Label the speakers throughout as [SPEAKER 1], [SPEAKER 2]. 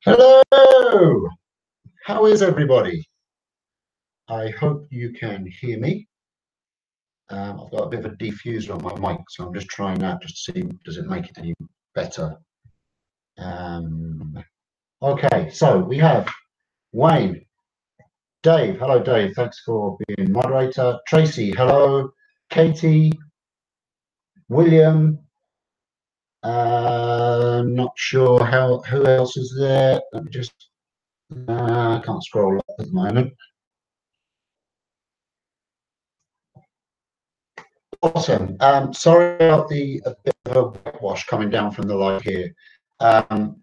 [SPEAKER 1] Hello, how is everybody? I hope you can hear me. I've got a bit of a diffuser on my mic, so I'm just trying that just to see, does it make it any better? Okay, so we have Wayne, Dave. Hello, Dave. Thanks for being moderator. Tracy, hello. Katie, William. Not sure who else is there. Let me just. I can't scroll up at the moment. Awesome. Sorry about a bit of a whitewash coming down from the live here. I've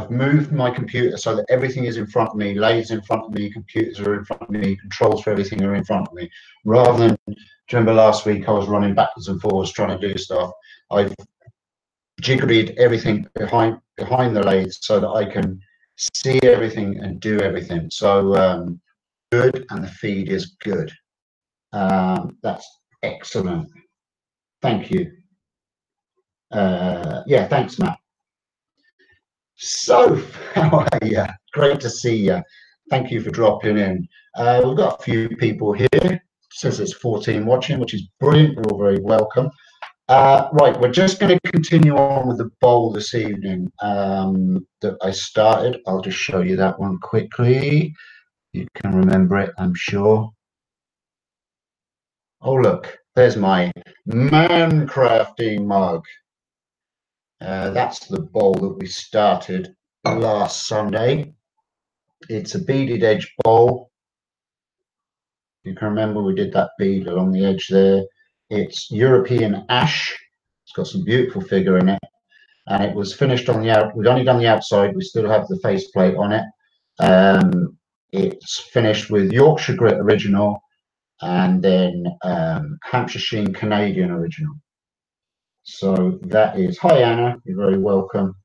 [SPEAKER 1] moved my computer so that everything is in front of me, lathes in front of me, computers are in front of me, controls for everything are in front of me. Rather than, do you remember last week I was running backwards and forwards trying to do stuff? I've jiggled everything behind the lathes so that I can see everything and do everything. So good, and the feed is good. That's excellent. Thank you. Yeah, thanks, Matt. So, how are you? Great to see you. Thank you for dropping in. We've got a few people here. It says it's 14 watching, which is brilliant. You're all very welcome. Right, we're just going to continue on with the bowl this evening that I started. I'll just show you that one quickly. You can remember it, I'm sure. Oh, look, there's my man crafting mug. That's the bowl that we started last Sunday. It's a beaded edge bowl. You can remember we did that bead along the edge there. It's European ash. It's got some beautiful figure in it. And it was finished on the out. We've only done the outside. We still have the faceplate on it. It's finished with Yorkshire Grit original and then Hampshire Sheen Canadian original. So that is, hi Anna, you're very welcome.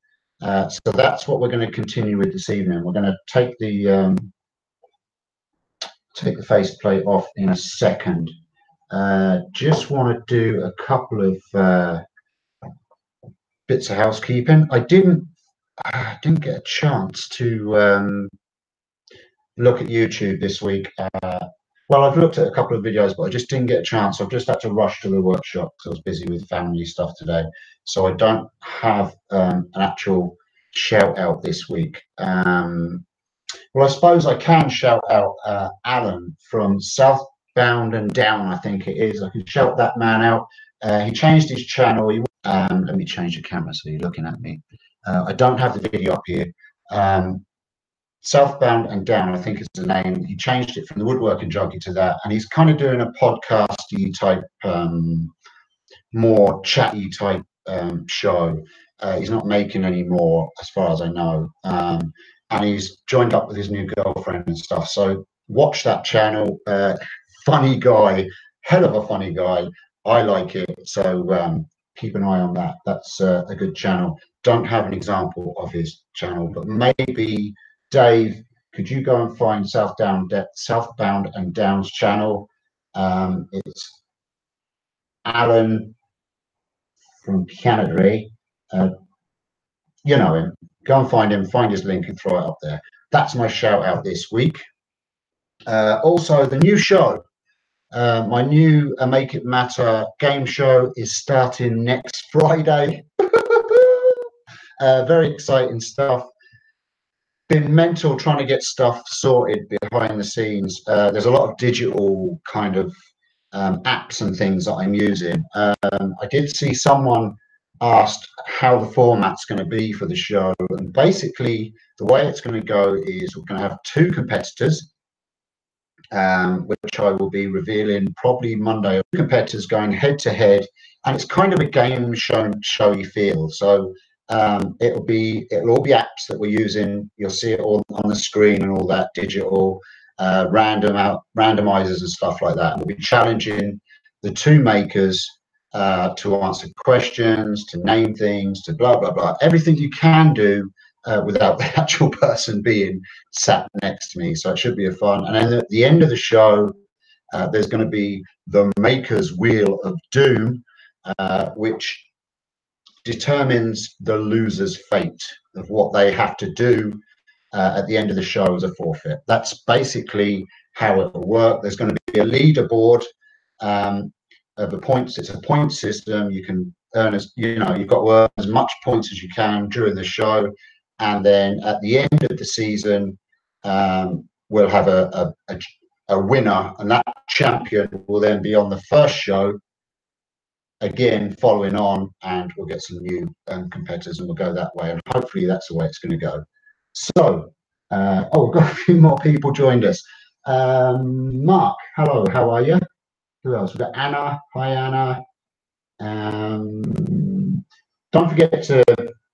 [SPEAKER 1] So that's what we're going to continue with this evening. We're going to take the faceplate off in a second. Just want to do a couple of bits of housekeeping. I didn't get a chance to look at YouTube this week. Well, I've looked at a couple of videos, but I just didn't get a chance. I've just had to rush to the workshop because I was busy with family stuff today. So I don't have an actual shout out this week. Well, I suppose I can shout out Alan from Southbound and Down, I think it is. I can shout that man out. He changed his channel. Let me change the camera so you're looking at me. I don't have the video up here. Southbound and Down, I think is the name. He changed it from the Woodworking Junkie to that, and he's kind of doing a podcasty type, more chatty type show. He's not making any more, as far as I know, and he's joined up with his new girlfriend and stuff. So watch that channel. Funny guy, hell of a funny guy. I like it. So keep an eye on that. That's a good channel. Don't have an example of his channel, but maybe. Dave, could you go and find Southbound and Down's channel? It's Alan from Canada. You know him. Go and find him, find his link and throw it up there. That's my shout out this week. Also, the new show, my new Make It Matter game show is starting next Friday. Very exciting stuff. Been mental trying to get stuff sorted behind the scenes. There's a lot of digital kind of apps and things that I'm using. I did see someone asked how the format's going to be for the show, and basically the way it's going to go is we're going to have two competitors. which I will be revealing probably Monday. Competitors going head to head, and it's kind of a game showy feel. So it'll all be apps that we're using. You'll see it all on the screen and all that digital randomizers and stuff like that. And we'll be challenging the two makers to answer questions, to name things, to blah blah blah. Everything you can do without the actual person being sat next to me. So it should be a fun. And then at the end of the show, there's going to be the Maker's Wheel of Doom, which determines the loser's fate of what they have to do at the end of the show as a forfeit. That's basically how it will work. There's going to be a leaderboard of the points. It's a point system. You can earn you've got to earn as much points as you can during the show. And then at the end of the season, we'll have a winner, and that champion will then be on the first show, again, following on, and we'll get some new competitors and we'll go that way. And hopefully that's the way it's going to go. So, we've got a few more people joined us. Mark, hello, how are you? Who else? We've got Anna. Hi, Anna. Don't forget to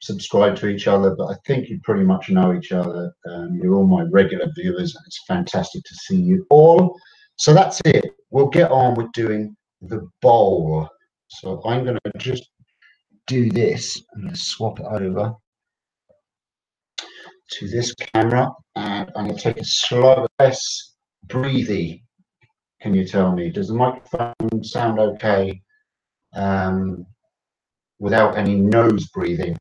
[SPEAKER 1] subscribe to each other, but I think you pretty much know each other. You're all my regular viewers, and it's fantastic to see you all. So that's it. We'll get on with doing the bowl. So I'm going to just do this. I'm going to swap it over to this camera, and I'm going to take a slow, less breathy. Can you tell me, does the microphone sound okay without any nose breathing?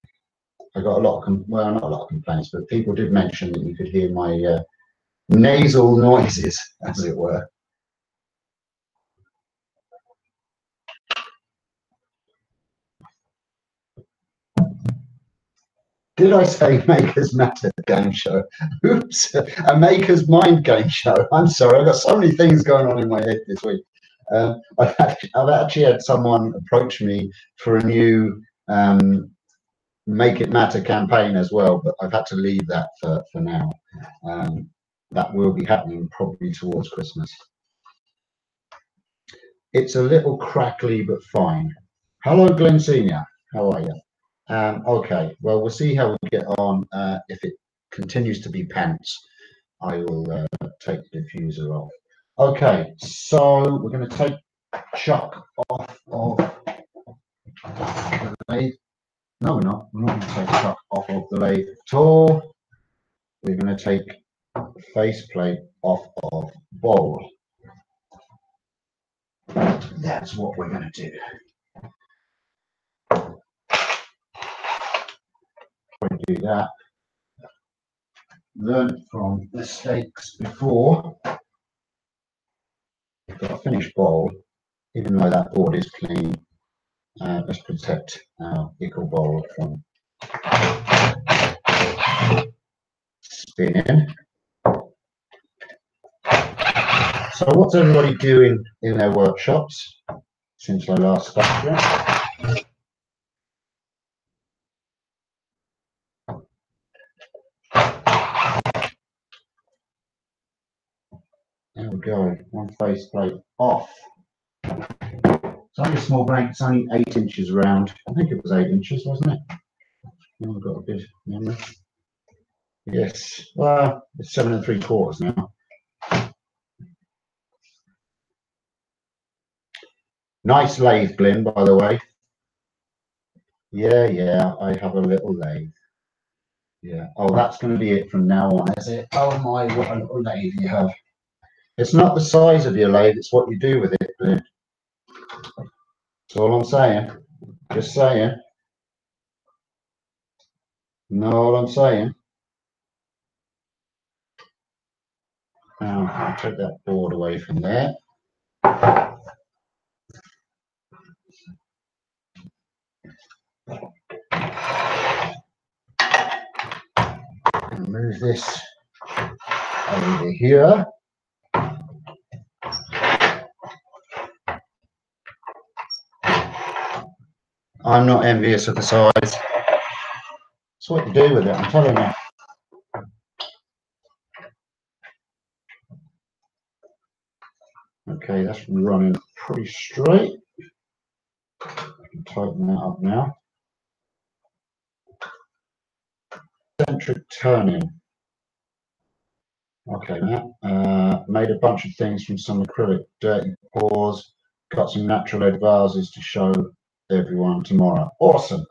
[SPEAKER 1] I got a lot of, well, not a lot of complaints, but people did mention that you could hear my nasal noises, as it were. Did I say Makers Matter game show? Oops, a Maker's Mind game show. I'm sorry, I've got so many things going on in my head this week. I've actually had someone approach me for a new Make It Matter campaign as well, but I've had to leave that for now. That will be happening probably towards Christmas. It's a little crackly, but fine. Hello, Glenn Senior. How are you? Okay, well, we'll see how we get on. If it continues to be pants, I will take the diffuser off. Okay, so we're going to take Chuck off of the lathe. No, we're not. We're not going to take Chuck off of the lathe at all. We're going to take faceplate off of bowl. That's what we're going to do. Do that. Learned from mistakes before. We've got a finished bowl, even though that board is clean. Let's protect our ickle bowl from spinning. So what's everybody doing in their workshops since I last spoke to you? There we go, one faceplate off. It's only a small break, it's only 8 inches round. I think it was 8 inches, wasn't it? I've got a good memory. Yes, well, it's 7 3/4 now. Nice lathe, Glenn, by the way. Yeah, I have a little lathe. Yeah. Oh, that's going to be it from now on, is it? Oh my, what a little lathe you have. It's not the size of your lathe, it's what you do with it, Glenn. That's all I'm saying. Just saying. Know what I'm saying? Now, I'll take that board away from there. And move this over here. I'm not envious of the size. It's what you do with it, I'm telling you. Okay, that's running pretty straight. I can tighten that up now. Centric turning. Okay, Matt. Made a bunch of things from some acrylic dirty pours. Got some natural lead vases to show everyone tomorrow. Awesome.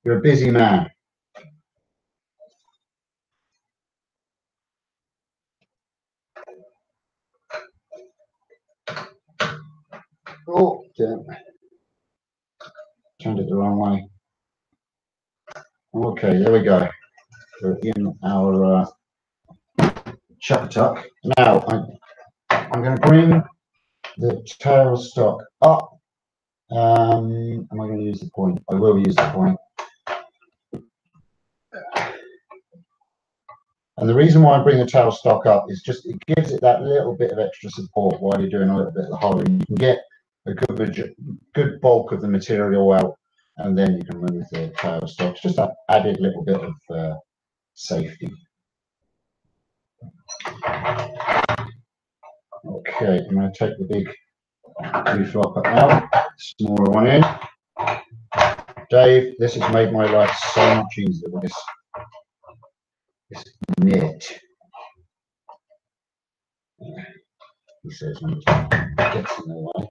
[SPEAKER 1] You're a busy man. Oh, damn. Turned it the wrong way. Okay, there we go. We're in our Chuck. Now, I'm going to bring the tail stock up. Am I going to use the point? I will use the point. And the reason why I bring the tail stock up is just it gives it that little bit of extra support while you're doing a little bit of the hollowing. You can get a good bulk of the material out, and then you can remove the tail stock. It's just that added little bit of safety. Okay, I'm going to take the big blue flopper out, smaller one in. Dave, this has made my life so much easier with this knit. He says when it gets in the way.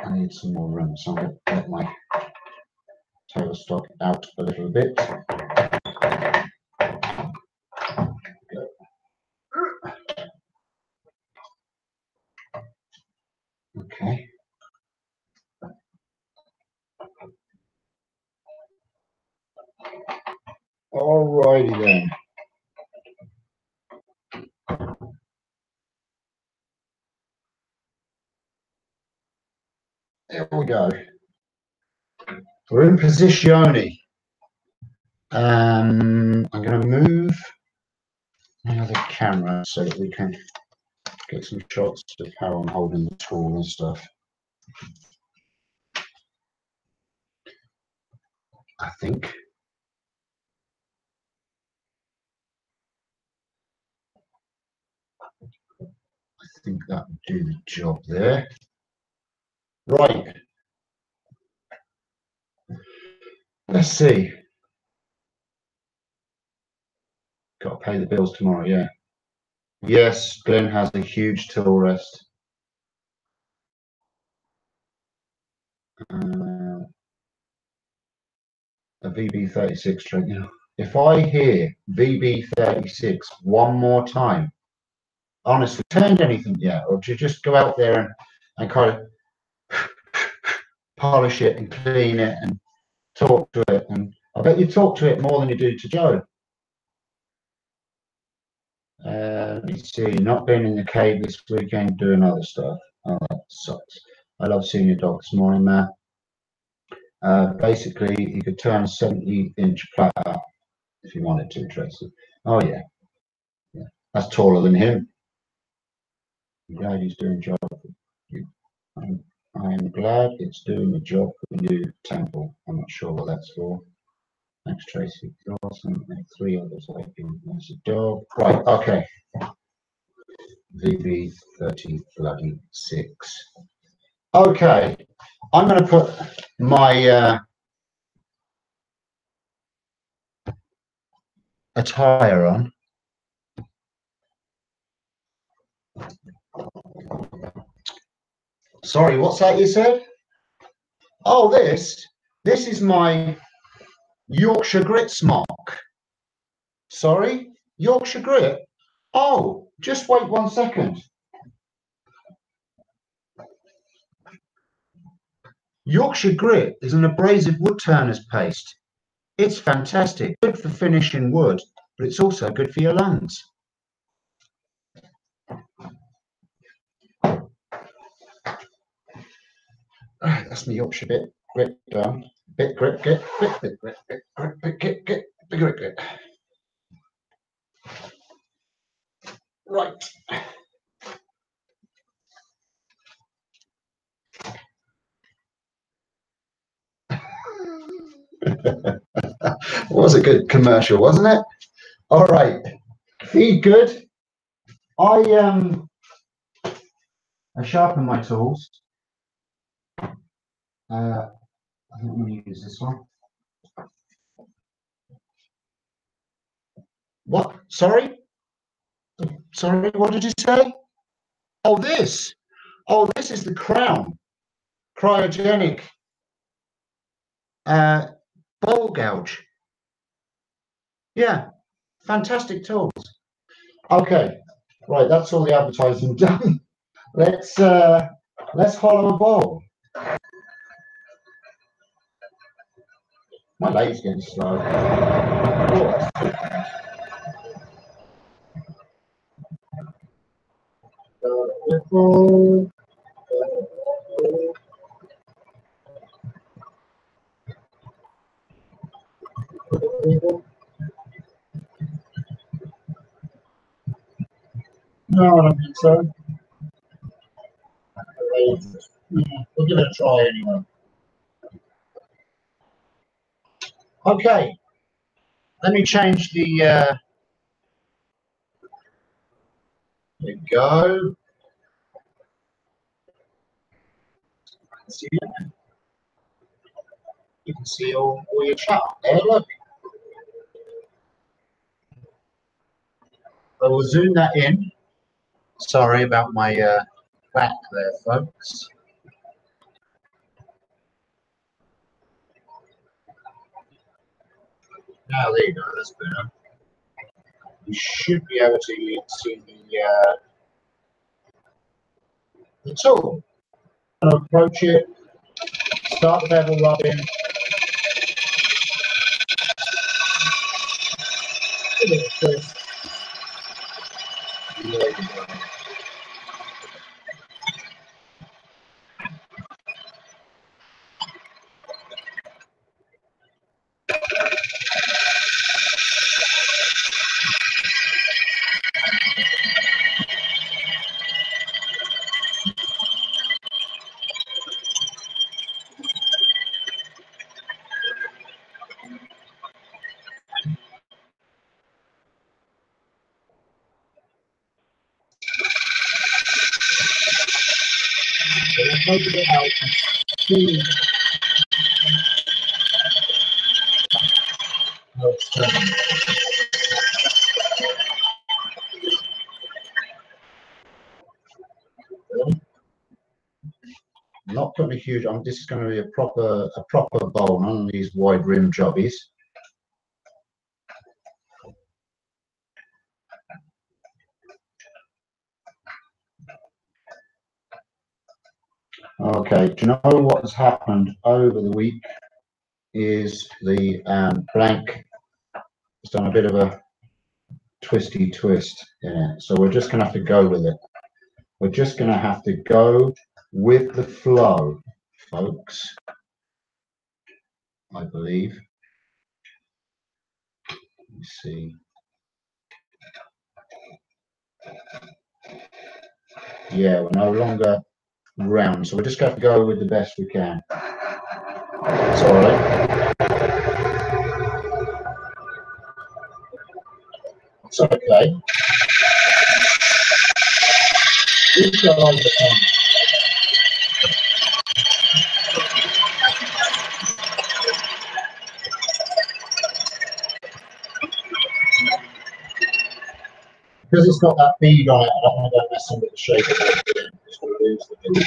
[SPEAKER 1] I need some more room, so I'm going to let my tail stock out a little bit. Okay. Alrighty then. There we go. We're in positione. I'm going to move another camera so that we can get some shots of how I'm holding the tool and stuff. I think that would do the job there. Right. Let's see. Got to pay the bills tomorrow, yeah. Yes, Glenn has a huge tool rest. A VB36 train. You know, if I hear VB36 one more time, honestly, turned anything yet, or to just go out there and kind of polish it and clean it and talk to it, and I bet you talk to it more than you do to Joe. Let me see, not being in the cave this weekend, doing other stuff. Oh, that sucks. I love seeing your dog this morning, Matt. Basically, you could turn a 70-inch platter if you wanted to, Tracy. Oh, yeah. That's taller than him. I'm glad he's doing a job for you. I am glad it's doing a job for you, Temple. I'm not sure what that's for. Thanks, Tracy. Awesome. And 3 others like you. There's a dog. Right, okay. VB36. Okay. I'm going to put my attire on. Sorry, what's that you said? Oh, this is my Yorkshire Grit smock. Sorry, Yorkshire Grit? Oh, just wait 1 second. Yorkshire Grit is an abrasive wood turners paste. It's fantastic, good for finishing wood, but it's also good for your lungs. That's my Yorkshire grit done. Bit grit, bit grit, bit grit. Right. Was a good commercial, wasn't it? All right. Feed good. I sharpen my tools. I think I'm going to use this one. What? Sorry? Sorry, what did you say? Oh, this. Oh, this is the Crown cryogenic bowl gouge. Yeah, fantastic tools. Okay, right, that's all the advertising done. Let's hollow a bowl. My lathe's getting slow. Oh, no, I don't think so. We'll give it a try anyway. Okay, let me change the. There we go. See, you can see all your chat there. Look, I will zoom that in. Sorry about my back there, folks. Now there you go. That's better. You should be able to see the tool. And approach it. Start the bevel rubbing. Give it a twist. There you go. So let's open it out and see how it's turning. I'm not putting a huge on. This is going to be a proper bowl, none of these wide rim jobbies. Okay, do you know what has happened over the week is the blank has done a bit of a twisty twist in it. So we're just going to have to go with it. We're just going to have to go with the flow, folks, I believe. Let me see. Yeah, we're no longer round, so we're just going to go with the best we can. It's all right. It's okay. We've got all the time. Because it's got that bead on it, I don't want to go messing with the shape of it. Just want to lose the bead.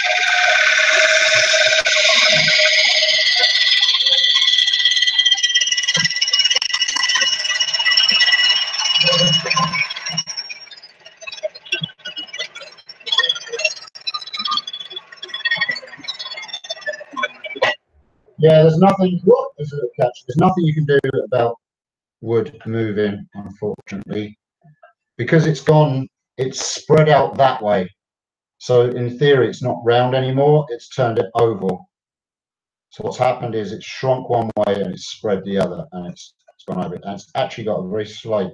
[SPEAKER 1] Yeah, there's nothing. What? There's a little catch. There's nothing you can do about wood moving, unfortunately, because it's gone. It's spread out that way. So in theory, it's not round anymore. It's turned it oval. So what's happened is it's shrunk one way and it's spread the other, and it's gone over. And it's actually got a very slight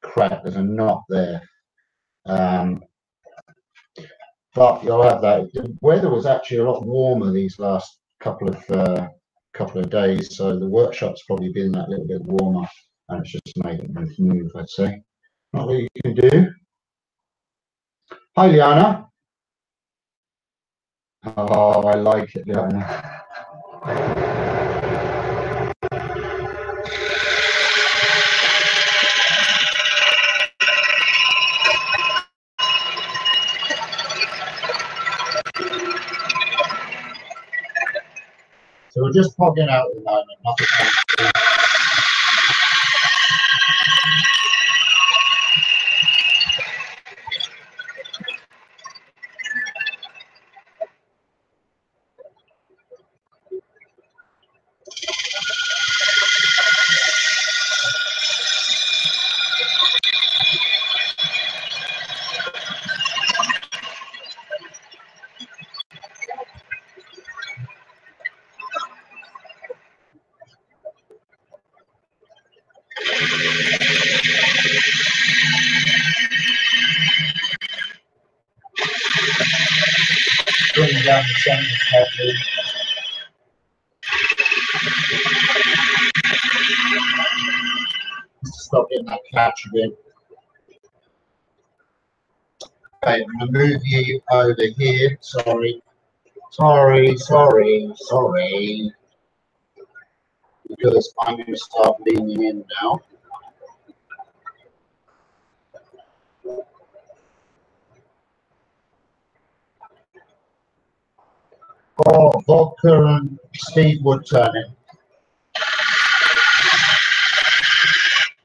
[SPEAKER 1] crack. There's a knot there. But you'll have that. The weather was actually a lot warmer these last couple of days, so the workshop's probably been that little bit warmer, and it's just made it move. I'd say. Not that you can do. Hi, Liana. Oh, I like it, don't I? So we're just pogging out at the moment, nothing. Bringing down the center slightly. Stop getting that catch again. Okay, I'm going to move you over here. Sorry. Because I'm going to start leaning in now. Oh, vodka and Steve Woodturning.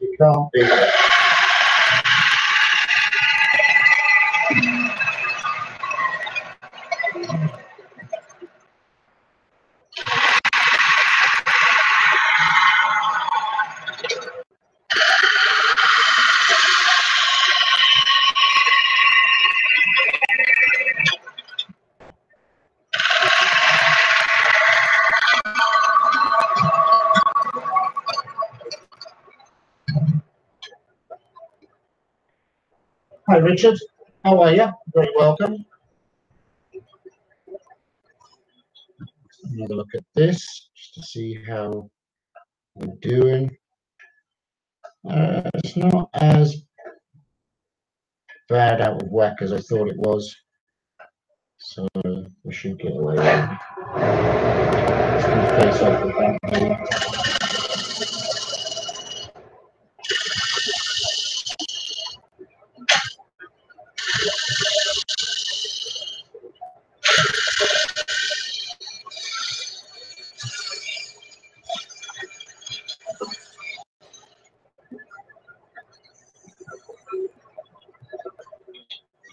[SPEAKER 1] You can't beat it. Hi, Richard. How are you? Very welcome. Another look at this, just to see how we're doing. It's not as bad out of whack as I thought it was, so we should get away with it. It's going to face off with that.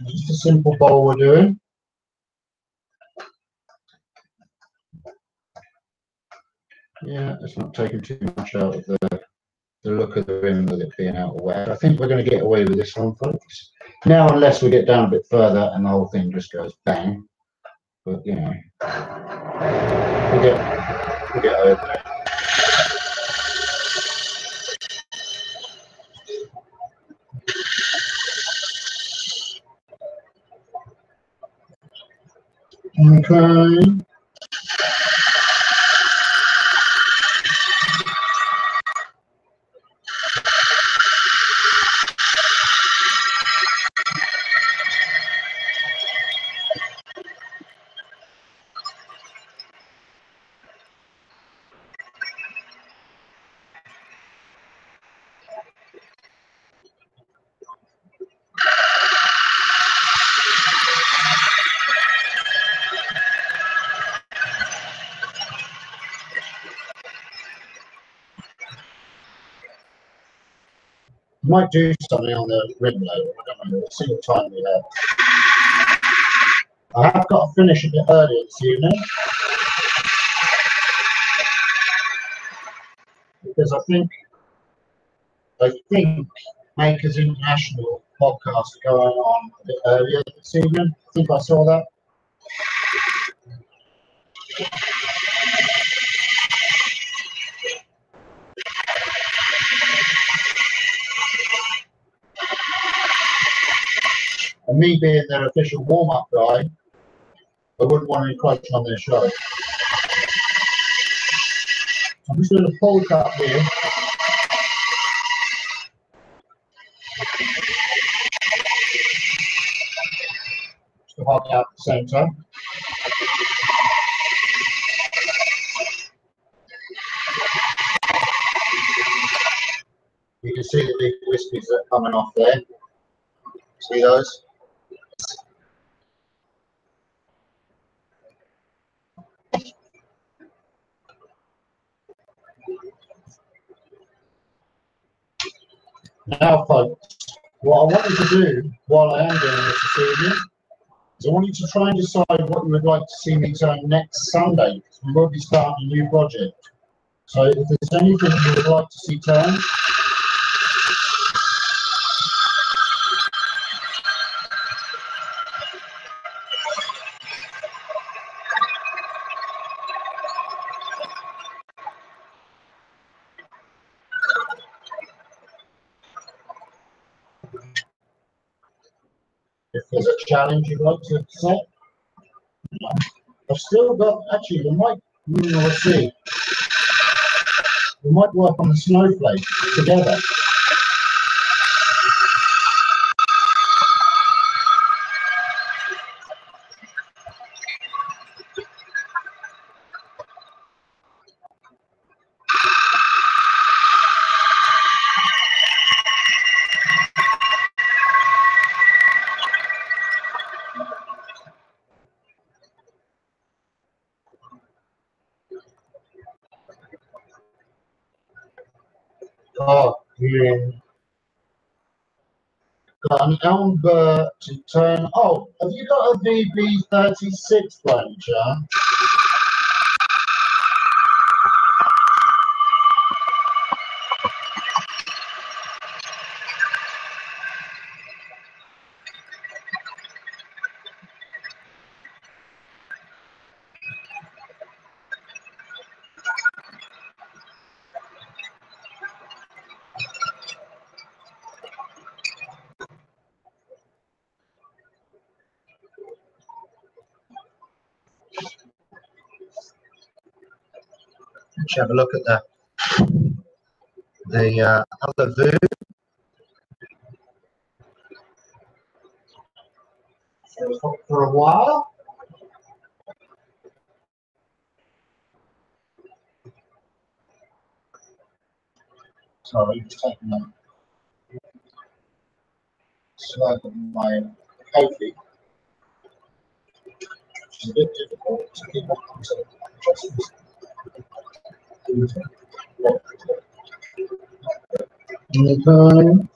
[SPEAKER 1] Just a simple bowl we're doing. Yeah, it's not taking too much out of the look of the rim with it being out of whack. I think we're going to get away with this one, folks. Now, unless we get down a bit further and the whole thing just goes bang. But, you know, we'll get over it. Okay. Might do something on the rim later. I don't know. We'll see what time we have. I have got to finish a bit earlier this evening because I think Makers International podcast going on a bit earlier this evening. I think I saw that. And me being their official warm-up guy, I wouldn't want any encroaching on their show. I'm just doing a pull cut here. Just to hot out at the same time. You can see the big wispies that are coming off there. See those? Now, folks, what I want you to do while I am doing this evening is I want you to try and decide what you would like to see me turn next Sunday, because we will be starting a new project. So if there's anything you would like to see turned, if there's a challenge you'd like to set, I've still got, actually, we'll see. We might work on the snowflake together. Oh, yeah. Got an Elmbert to turn. Oh, have you got a VB36 by any chance? Let's have a look at the other view. For a while. Sorry, just taking a slug of my coffee, which is a bit difficult to keep up to adjustments. Anytime.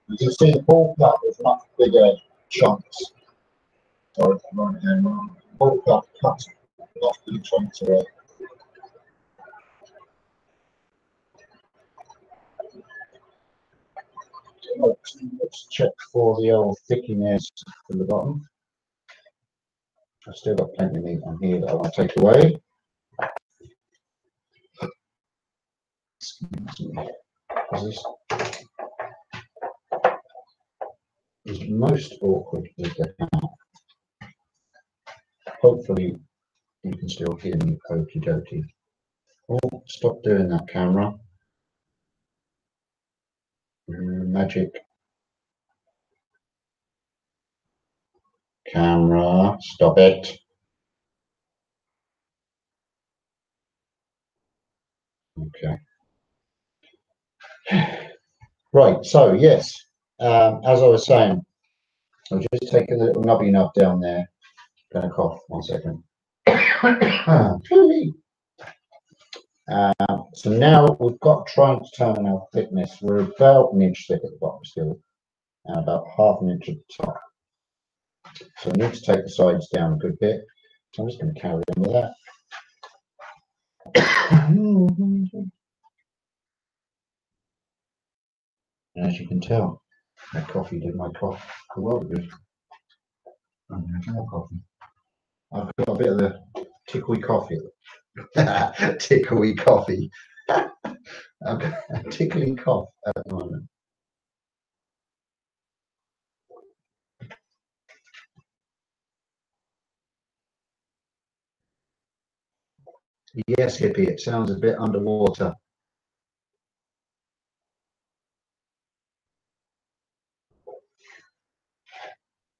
[SPEAKER 1] You can see the ball cut with much bigger chunks. Sorry, ball cut cuts off the chunks away. Let's check for the old thickiness from the bottom. I've still got plenty of meat on here that I want to take away. This is most awkward with the hat. Hopefully you can still hear me okie dokie. Oh, stop doing that, camera. Magic. Camera, stop it. Okay. Right, so yes, as I was saying, I'll just take a little nubby nub down there. Gonna cough 1 second. So now we've got trying to turn our thickness. We're about 1 inch thick at the bottom still, and about 1/2 inch at the top. So I need to take the sides down a good bit. So I'm just going to carry on with that. And as you can tell, that coffee did my coffee well good. More coffee. I've got a bit of the tickly coffee. Tickly coffee. I've got a tickly cough at the moment. Yes, Hippie, it sounds a bit underwater.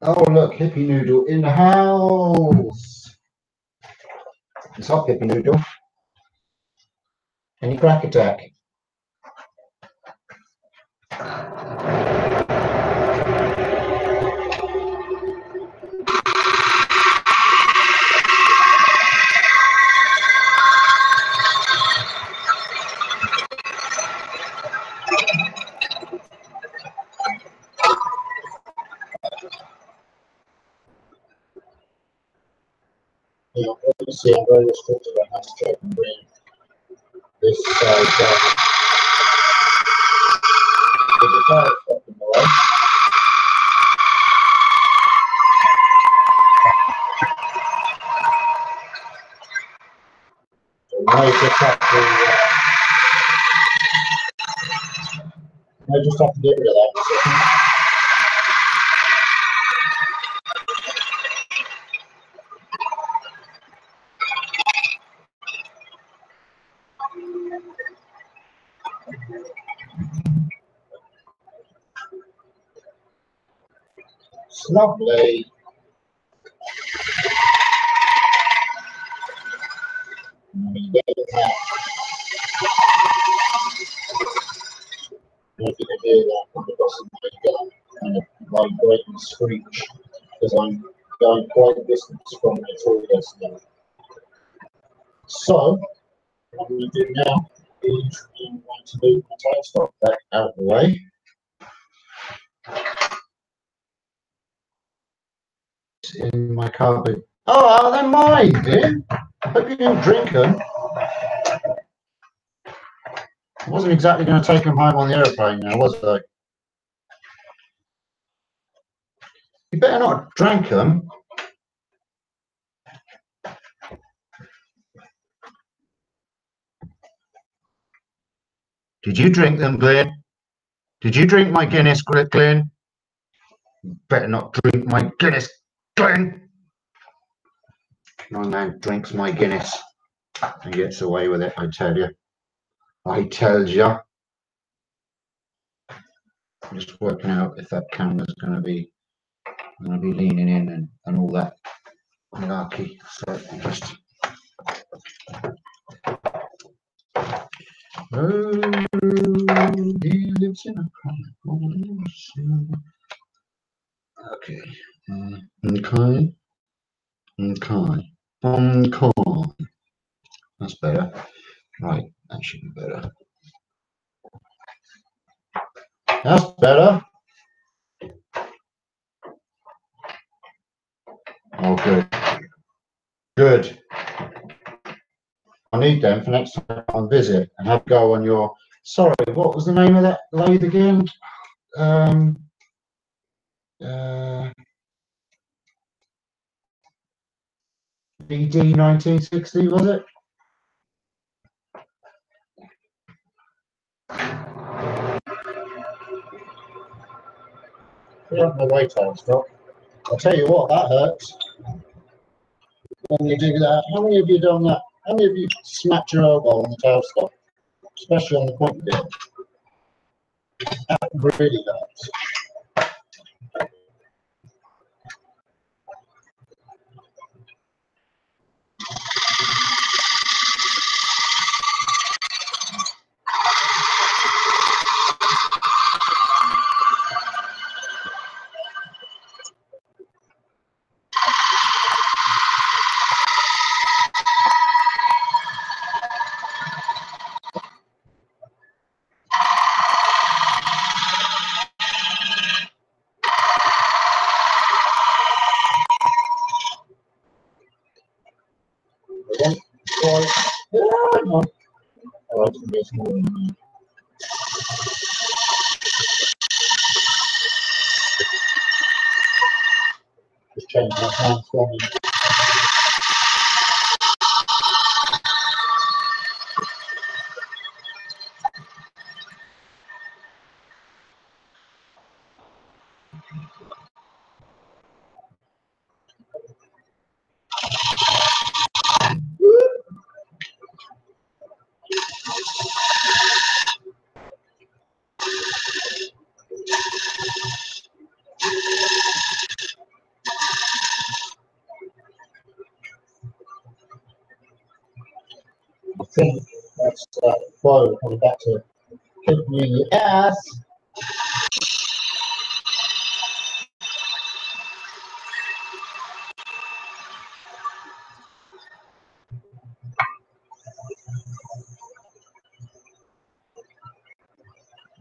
[SPEAKER 1] Oh, look, Hippie Noodle in the house. What's up, Hippie Noodle? Any crack attack? Yeah, obviously I'm very restricted on how to try and bring this side down. With the tire stuck in the way. So now you just have to, get rid of that in a second. It's lovely. And you get that. And if you can hear that from the bottom of the gun, kind of vibrating screech, because I'm going quite a distance from the toilet now. So, what I'm going to do now is I'm going to move my tire stock back out of the way. In my carpet. Oh, they're mine, dear. I hope you didn't drink them. I wasn't exactly going to take them home on the aeroplane now, was I? You better not have drank them. Did you drink them, Glenn? Did you drink my Guinness, Glenn? You better not drink my Guinness, Glenn. My man drinks my Guinness and gets away with it, I tell you. I tell you. I'm just working out if that camera's going to be leaning in and all that malarkey. So just. Oh, he lives in a house. Okay. Okay. That's better. Right, that should be better. That's better. Oh, good. Good. I need them for next time I visit and have a go on your. Sorry, what was the name of that lathe again? BD 1960, was it? Yeah, my weight on stop. I'll tell you what, that hurts. When you do that, how many of you done that? How many of you smacked your elbow on the tailstop, especially on the point bit? That really hurts. boy. Come on. Oh, it's going to be a small one. Just change my hands for me. I think that's Bo coming back to kick me in the ass.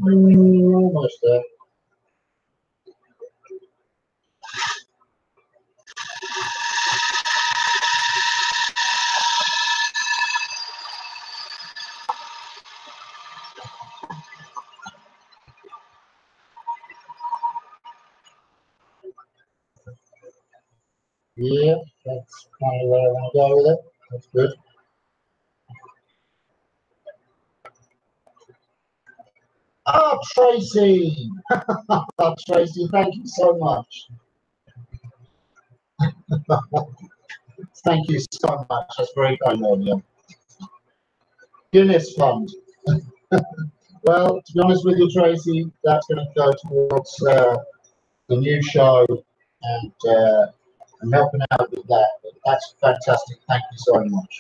[SPEAKER 1] Almost there. Yeah, that's kind of where I want to go with it. That's good. Ah, Tracy! Ah, Tracy, thank you so much. Thank you so much. That's very kind of you. Guinness Fund. Well, to be honest with you, Tracy, that's going to go towards the new show and helping out with that. That's fantastic. Thank you so much.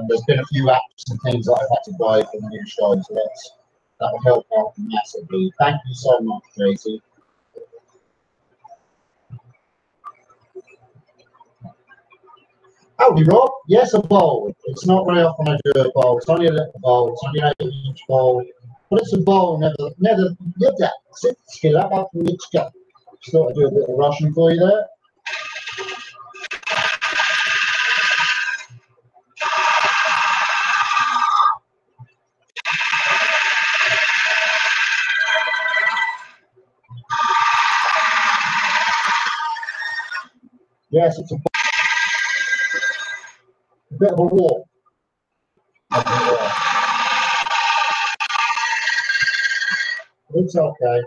[SPEAKER 1] There's been a few apps and things that I've had to buy for the new show, so that will help out massively. Thank you so much, Tracy. Howdy, Rob. Yes, a bowl. It's not very often I do a bowl. It's only a little bowl. It's only an 8-inch bowl. But it's a bowl, never get that. Sit still up and let's go. Just thought I'd do a bit of Russian for you there. Yes, it's a bit of a walk. It's okay.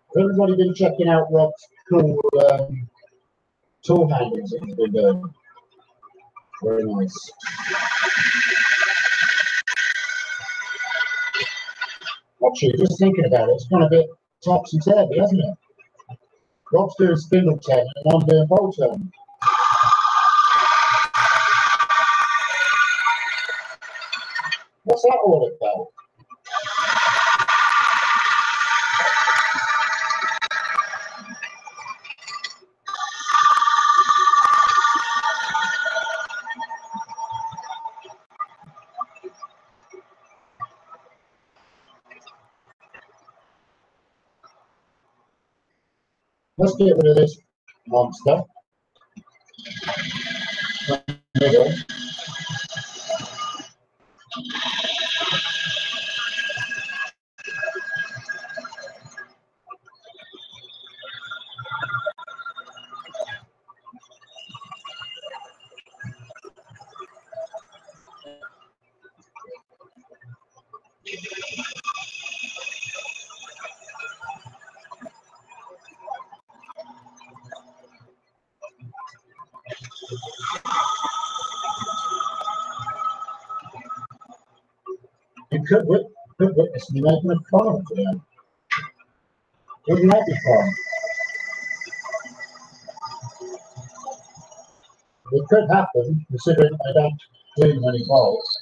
[SPEAKER 1] Has everybody been checking out Rob's cool tool handles that he's been doing? Very nice. Actually, just thinking about it, it's gone a bit topsy-turvy, hasn't it? Rob's doing spindle turning and I'm doing bolt turning. What's that all about? Let's get rid of this monster. Middle. You could witness me making a farm today. Wouldn't that be fun? It could happen, considering I don't do many bolts.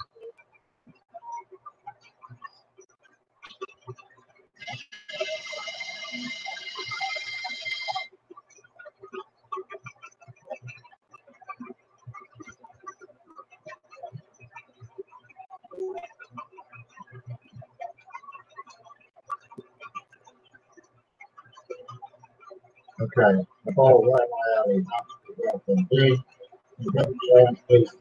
[SPEAKER 1] Okay, the ball right in my alley. Welcome. Bead, you got the chance, please.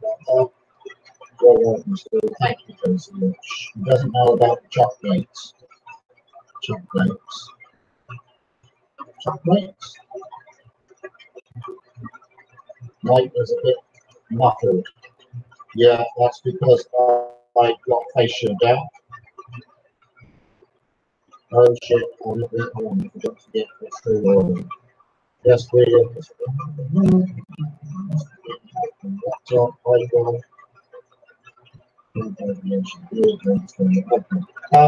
[SPEAKER 1] You're welcome, Steve. Thank you very so much. He doesn't know about the chocolates. Chocolates. Chocolates? Mike was a bit muffled. Yeah, that's because I got face shield down. Oh shit, I'm a bit warm. I forgot to get the true order. Yes, we laptop, iPhone.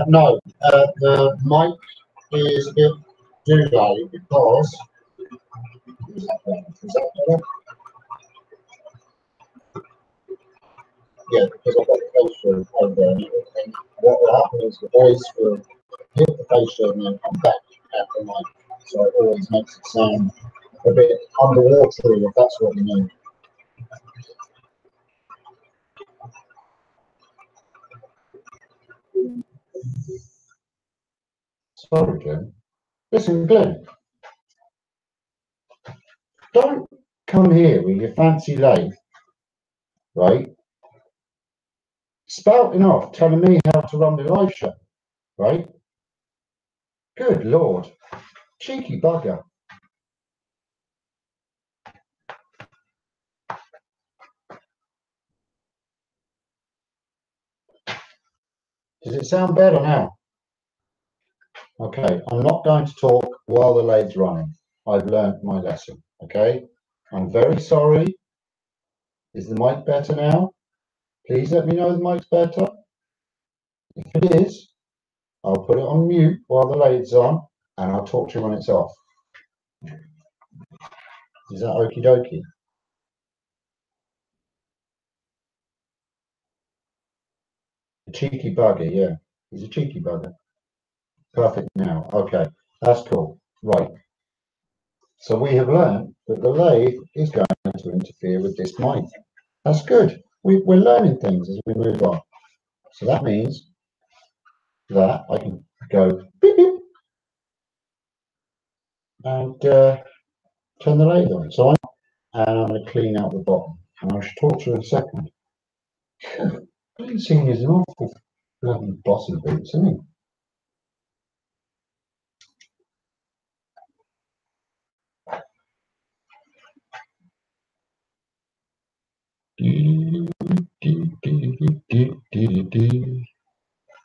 [SPEAKER 1] No, the mic is a bit doolally because is that better? Is that better? Yeah, because I've got the face shield over there, and what will happen is the voice will hit the face shield and then come back at the mic. So it always makes it sound a bit underwatery, if that's what you mean. Sorry, Glenn. Listen, Glenn, don't come here with your fancy lathe, right? Spouting off, telling me how to run the live show, right? Good Lord. Cheeky bugger. Does it sound better now? Okay, I'm not going to talk while the lathe's running. I've learnt my lesson, okay? I'm very sorry. Is the mic better now? Please let me know the mic's better. If it is, I'll put it on mute while the lathe's on, and I'll talk to you when it's off. Is that okie dokie? A cheeky bugger, yeah. He's a cheeky bugger. Perfect now. Okay, that's cool. Right. So we have learned that the lathe is going to interfere with this mic. That's good. We're learning things as we move on. So that means that I can go beep beep and turn the lathe on. So I'm going to clean out the bottom. And I should talk to you in a second. Cleansing is an awful bloody bossy boots, isn't it?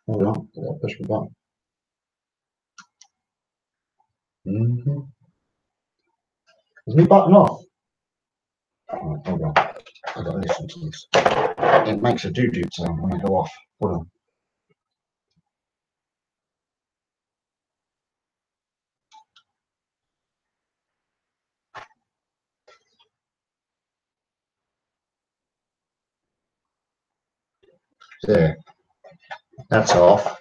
[SPEAKER 1] Hold on, I'll push the button. Is my button off? Oh, hold on, I've got to listen to this. It makes a doo-doo sound when I go off. Hold on. There, that's off.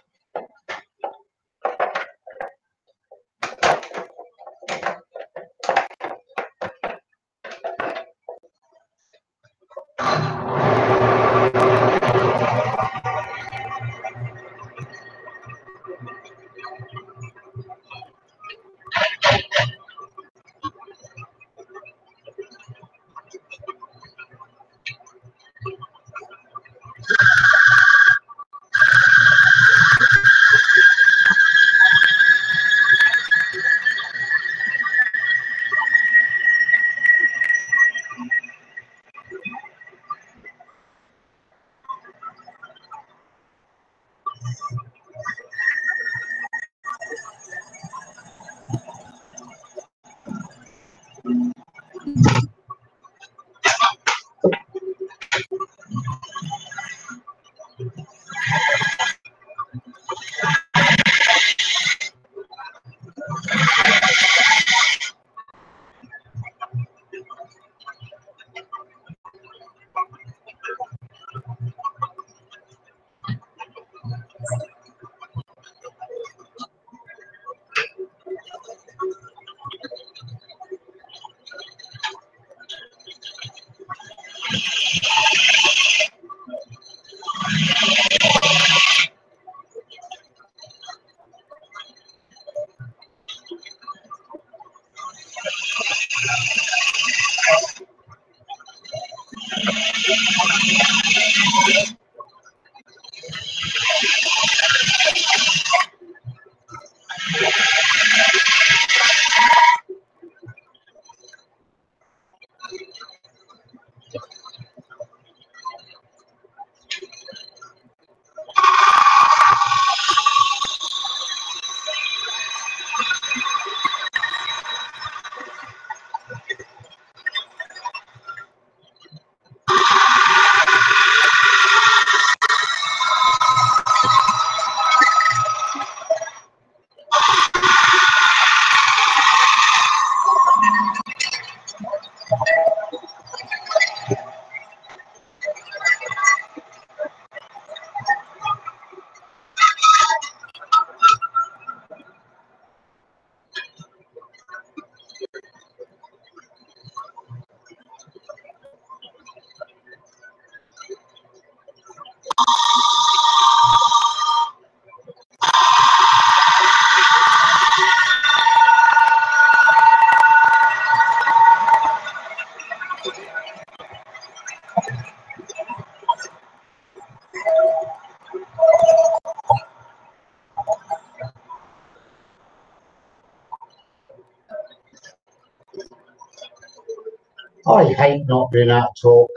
[SPEAKER 1] I hate not being able to talk.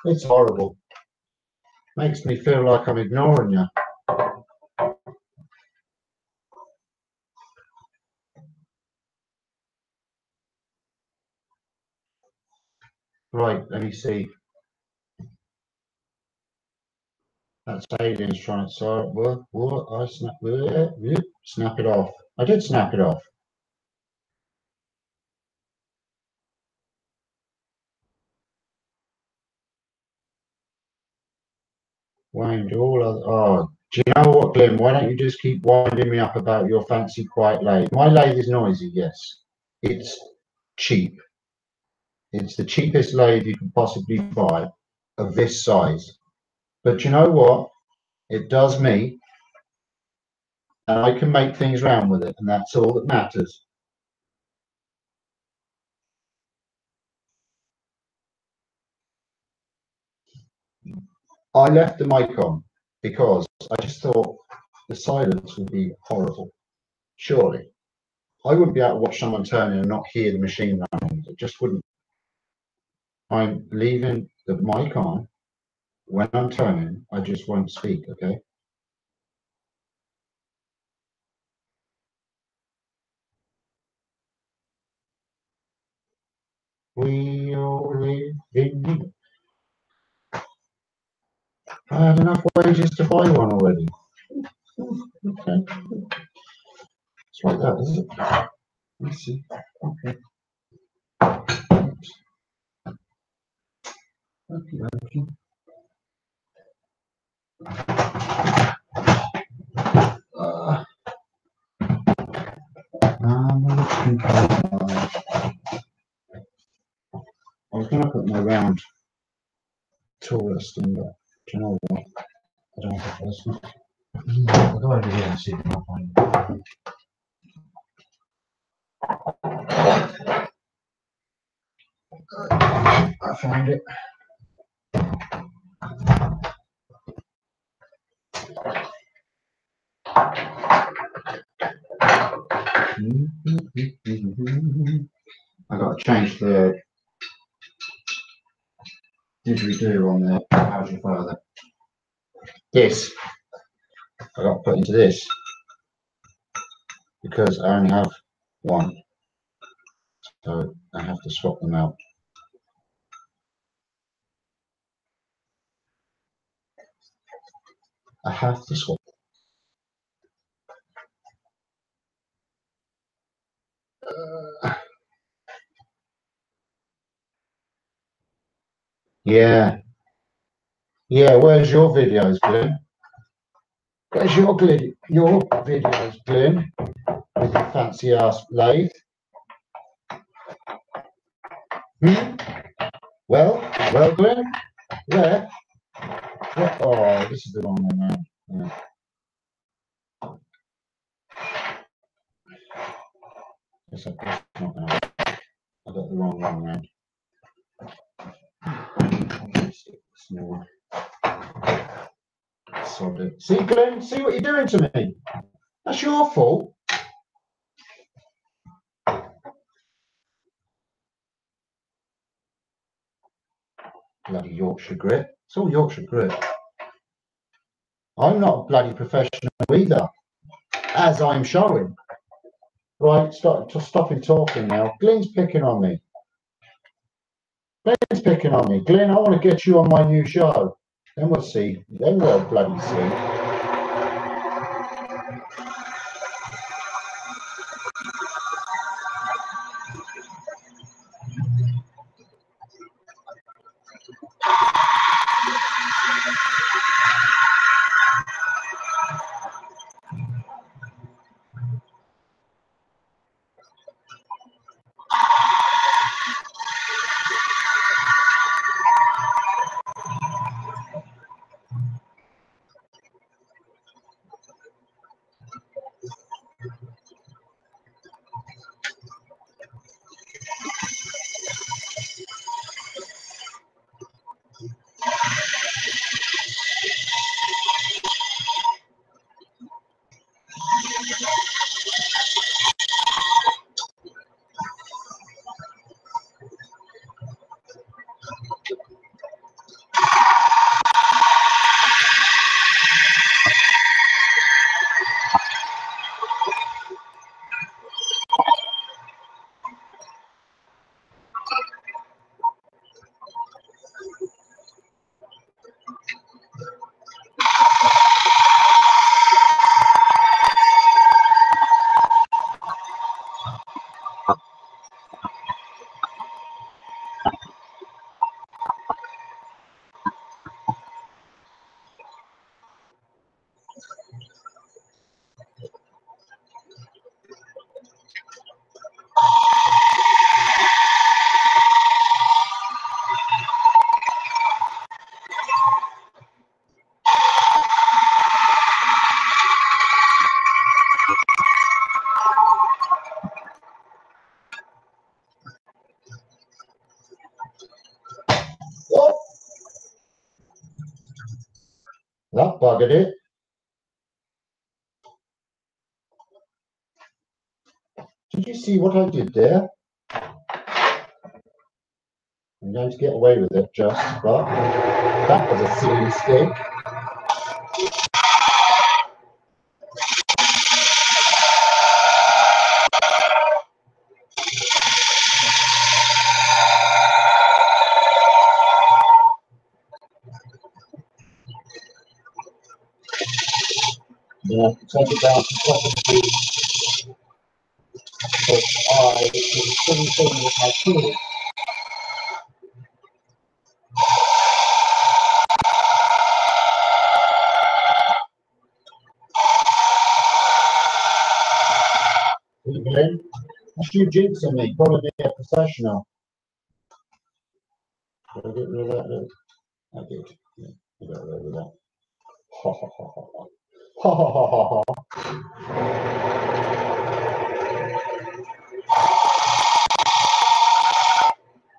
[SPEAKER 1] It's horrible. Makes me feel like I'm ignoring you. Right, let me see. That's aliens trying to start. What? I snap it off. I did snap it off. Wind all other. Oh, do you know what, Glenn? Why don't you just keep winding me up about your fancy quiet lathe? My lathe is noisy, yes. It's cheap. It's the cheapest lathe you can possibly buy of this size. But you know what? It does me, and I can make things round with it, and that's all that matters. I left the mic on because I just thought the silence would be horrible. Surely. I wouldn't be able to watch someone turning and not hear the machine running. It just wouldn't. I'm leaving the mic on. When I'm turning, I just won't speak, okay? We all live in. I had enough wages to buy one already. Okay. It's like that, is it? Let's see. Okay. Okay, okay. I was going to put my round tourist in, but do you know what? I don't think that's not. I'll go over here and see if I can find it. I found it. I got to change the didgeridoo on the how's your father. This I got to put into this because I only have one, so I have to swap them out. I have to swap. Yeah, yeah. Where's your videos, Glenn? Where's your videos, Glenn? With your fancy ass lathe. Hmm? Well, Glenn. Where? What? Oh, this is the wrong one, man. Yeah. It's not gonna. I got the wrong one, man. Small. Solid. See, Glenn. See what you're doing to me. That's your fault. Bloody Yorkshire grit. It's all Yorkshire grit. I'm not a bloody professional either, as I'm showing. Right, stopping talking now. Glenn's picking on me. Glenn's picking on me. Glenn, I want to get you on my new show. Then we'll see. Then we'll bloody see. Oh, that buggered it. Did you see what I did there? I'm going to get away with it just, but that was a silly mistake. You have to take it down to property. But I did a silly thing with my tool. Glenn, that's you jinxing me. Probably a professional. Did I get rid of that? Look? I did. Yeah, I got rid of that. Ha ha ha ha ha. Ha ha ha ha ha.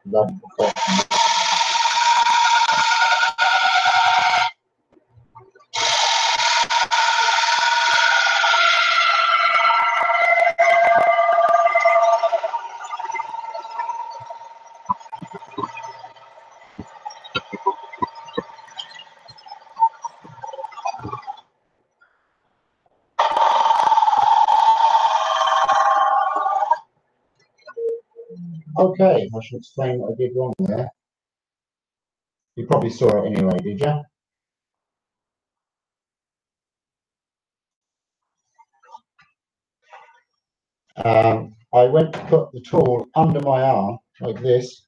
[SPEAKER 1] Love professional. Okay, I should explain what I did wrong there. You probably saw it anyway, did you? I went to put the tool under my arm, like this,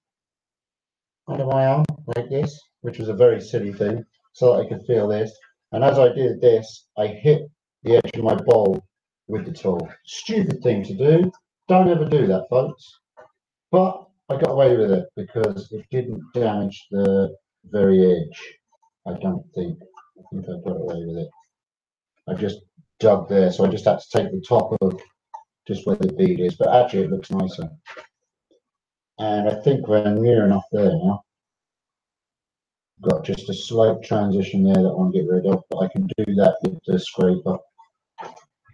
[SPEAKER 1] under my arm, like this, which was a very silly thing, so that I could feel this. And as I did this, I hit the edge of my bowl with the tool. Stupid thing to do. Don't ever do that, folks. But I got away with it because it didn't damage the very edge. I don't think. I think I got away with it. I just dug there, so I just had to take the top of just where the bead is, but actually it looks nicer. And I think we're near enough there now. Got just a slight transition there that I want to get rid of, but I can do that with the scraper.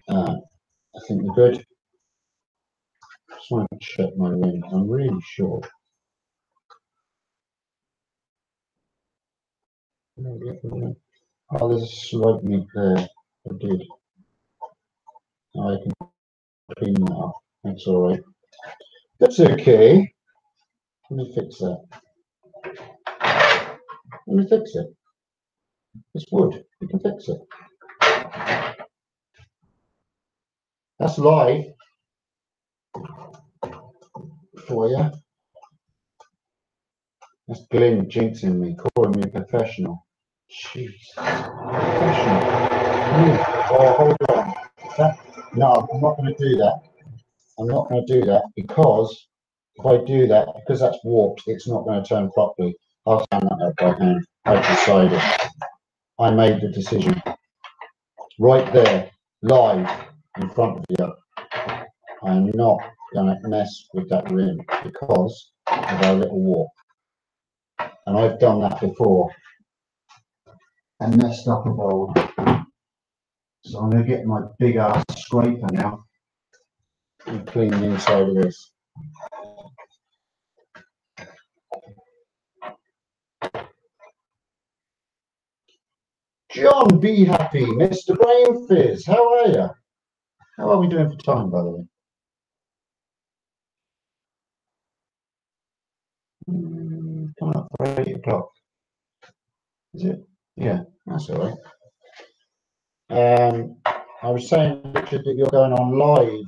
[SPEAKER 1] I think we're good. Just want to check my ring. I'm really sure. Oh, there's a slight nick there. I did. I can clean that up. That's all right. That's okay. Let me fix that. Let me fix it. It's wood. You can fix it. That's live for you. That's Glenn jinxing me, calling me a professional. Jeez. Professional. Oh, hold on. No, I'm not going to do that. I'm not going to do that because if I do that, because that's warped, it's not going to turn properly. I'll turn that up by hand. I've decided. I made the decision. Right there, live in front of you. I'm not going to mess with that rim because of our little warp. And I've done that before and messed up a bowl. So I'm going to get my big ass scraper now and clean the inside of this. John, be happy, Mr. Brain Fizz. How are you? How are we doing for time, by the way? Coming up for 8 o'clock. Is it? Yeah, that's all right. I was saying, Richard, that you're going on live.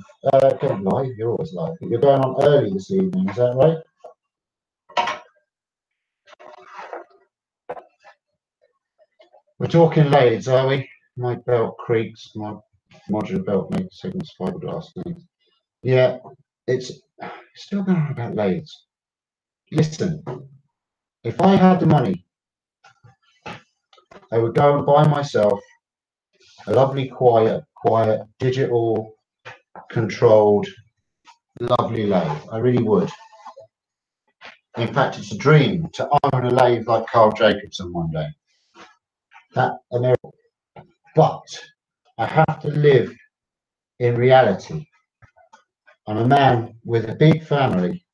[SPEAKER 1] Going live, you're always live, but you're going on early this evening, is that right? We're talking lathes, are we? My belt creaks. My modular belt makes segments fiberglass things. Yeah, it's still going on about lathes. Listen, if I had the money, I would go and buy myself a lovely, quiet, digital controlled, lovely lathe. I really would. In fact, it's a dream to own a lathe like Carl Jacobson one day. But I have to live in reality. I'm a man with a big family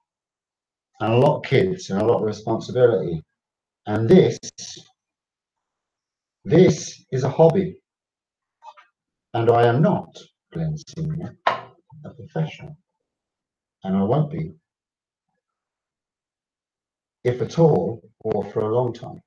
[SPEAKER 1] and a lot of kids and a lot of responsibility. And this is a hobby. And I am not, Glenn Senior, a professional. And I won't be, if at all, or for a long time.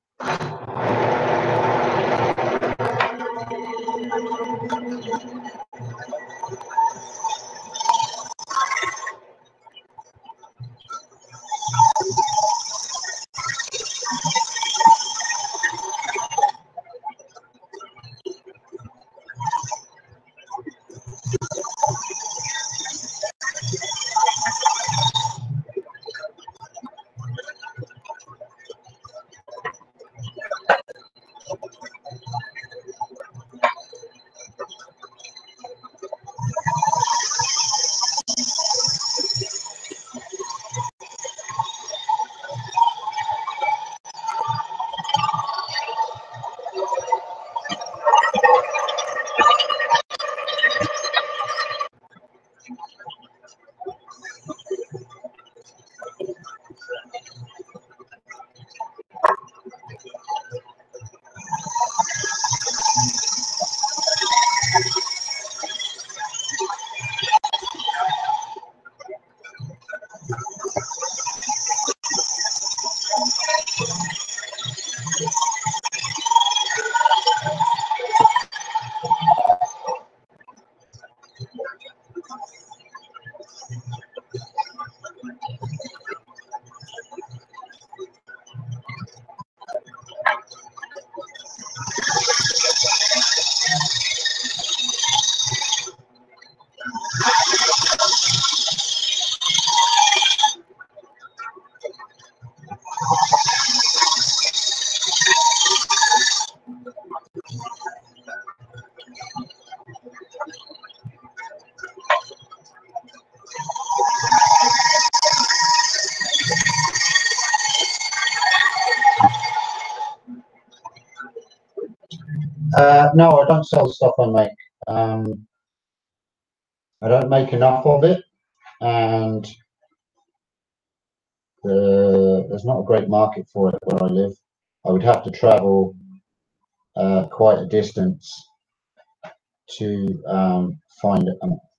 [SPEAKER 1] No, I don't sell the stuff I make. I don't make enough of it, and there's not a great market for it where I live. I would have to travel quite a distance to find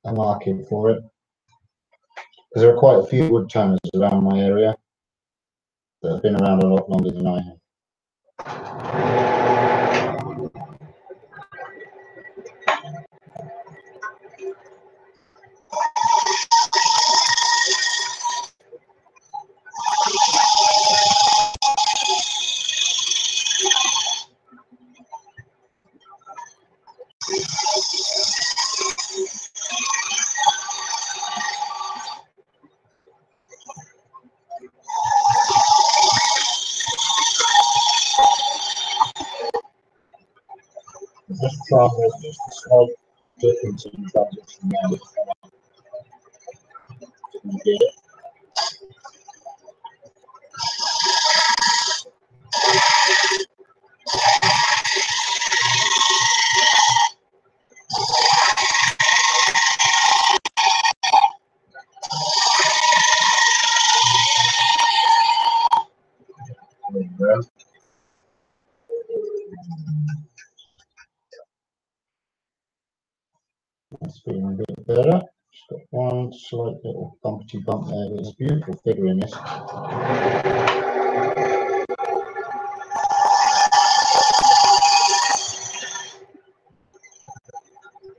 [SPEAKER 1] a market for it, because there are quite a few wood turners around my area that have been around a lot longer than I have. Just try just a slight difference in transition now. That's feeling a bit better. Just got one slight little bumpy bump there. There's a beautiful figure in this.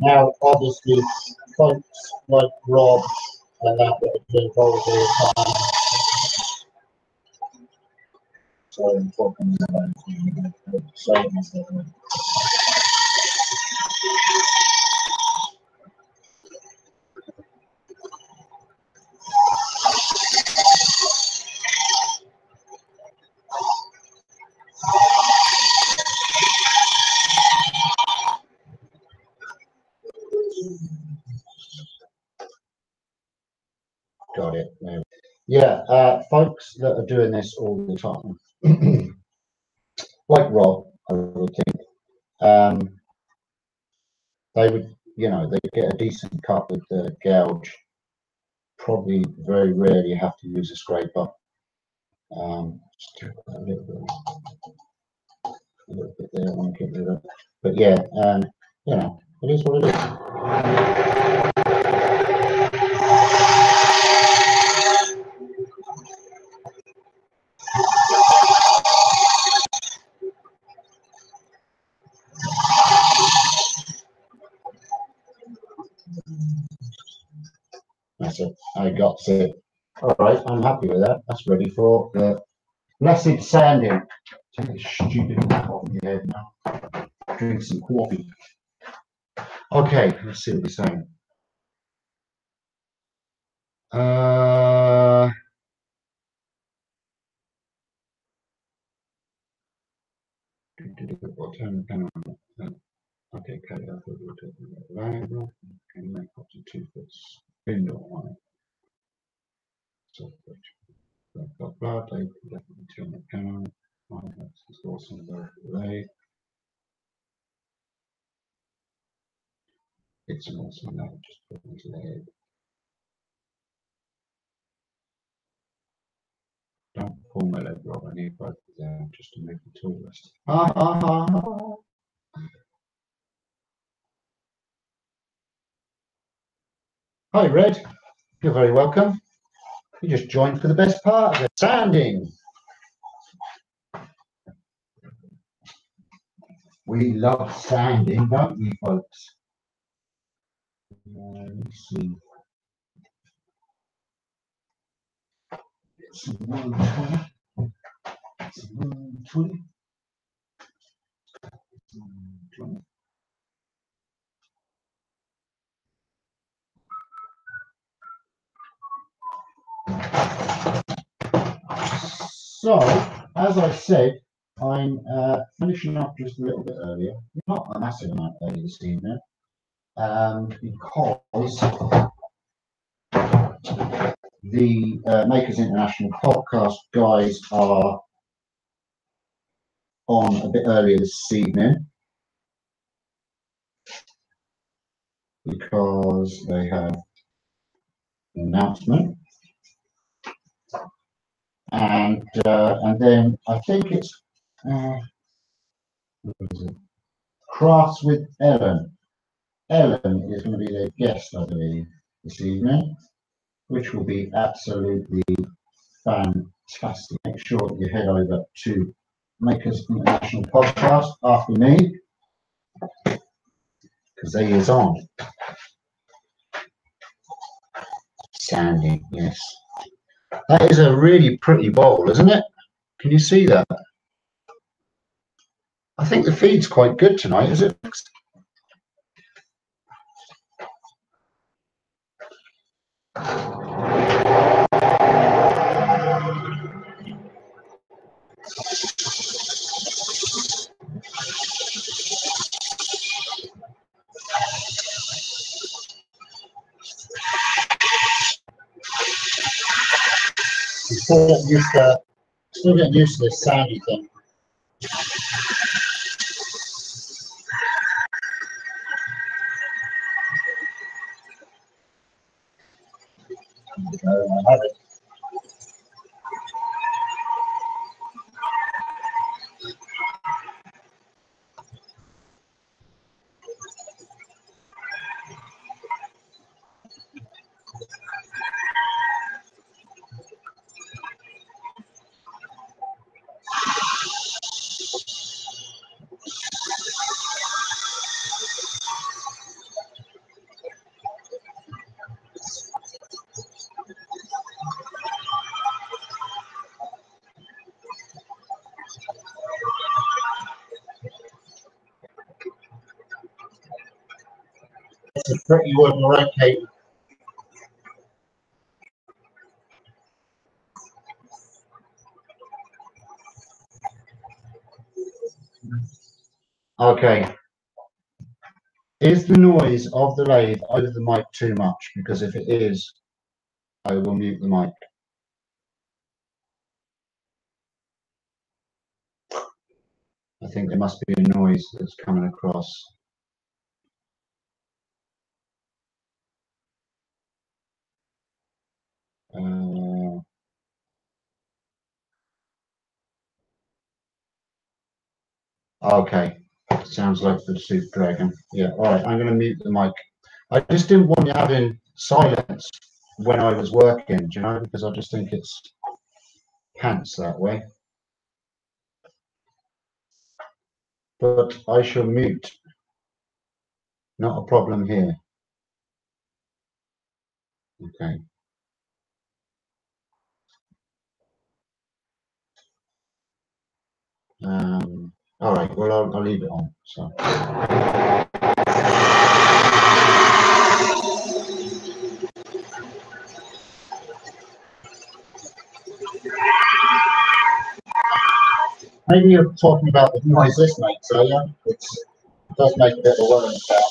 [SPEAKER 1] Now, obviously, folks like Rob and that have been involved all the time. So I'm talking about savings. Got it. Yeah, folks that are doing this all the time, like Rob, I would think, they would, they get a decent cut with the gouge. Probably very rarely have to use a scraper. Just do a little bit there, I want to get rid of it. But yeah, it is what it is. That's it. I got it. All right, I'm happy with that. That's ready for the blessed sanding. Take this stupid cap off your head now. Drink some coffee. Okay, let's see what you're saying. Okay, cut it off. We'll take the variable and make up to 2 foot spindle on it. So, blah, blah, blah. They can definitely turn the panel. That's awesome. Lathe. It's an awesome lathe. Just put it into the head. Don't pull my leg, Rob. I need both of them just to make the tool list. Hi, Red. You're very welcome. You just joined for the best part of the sanding. We love sanding, don't we, folks? Let's see. Some 120. Some 120. So, as I said, I'm finishing up just a little bit earlier, not a massive amount earlier this evening, because the Makers International podcast guys are on a bit earlier this evening because they have an announcement, and then I think it's Crafts with Ellen. Ellen is going to be their guest, I believe, this evening, which will be absolutely fantastic. Make sure that you head over to Makers International Podcast after me, because they is on. Sanding, yes. That is a really pretty bowl, isn't it? Can you see that? I think the feed's quite good tonight, is it? Still getting used to this sandy thing. I have it. It's a pretty wooden rotate. Okay. Is the noise of the lathe over the mic too much? Because if it is, I will mute the mic. I think there must be a noise that's coming across. Okay, sounds like the Soup Dragon. Yeah, all right, I'm going to mute the mic. I just didn't want you having silence when I was working, do you know, because I just think it's pants that way. But I shall mute. Not a problem here. Okay. All right, well, I'll leave it on. So. Maybe you're talking about the noise this makes, are you? It does make a bit of a whirring sound.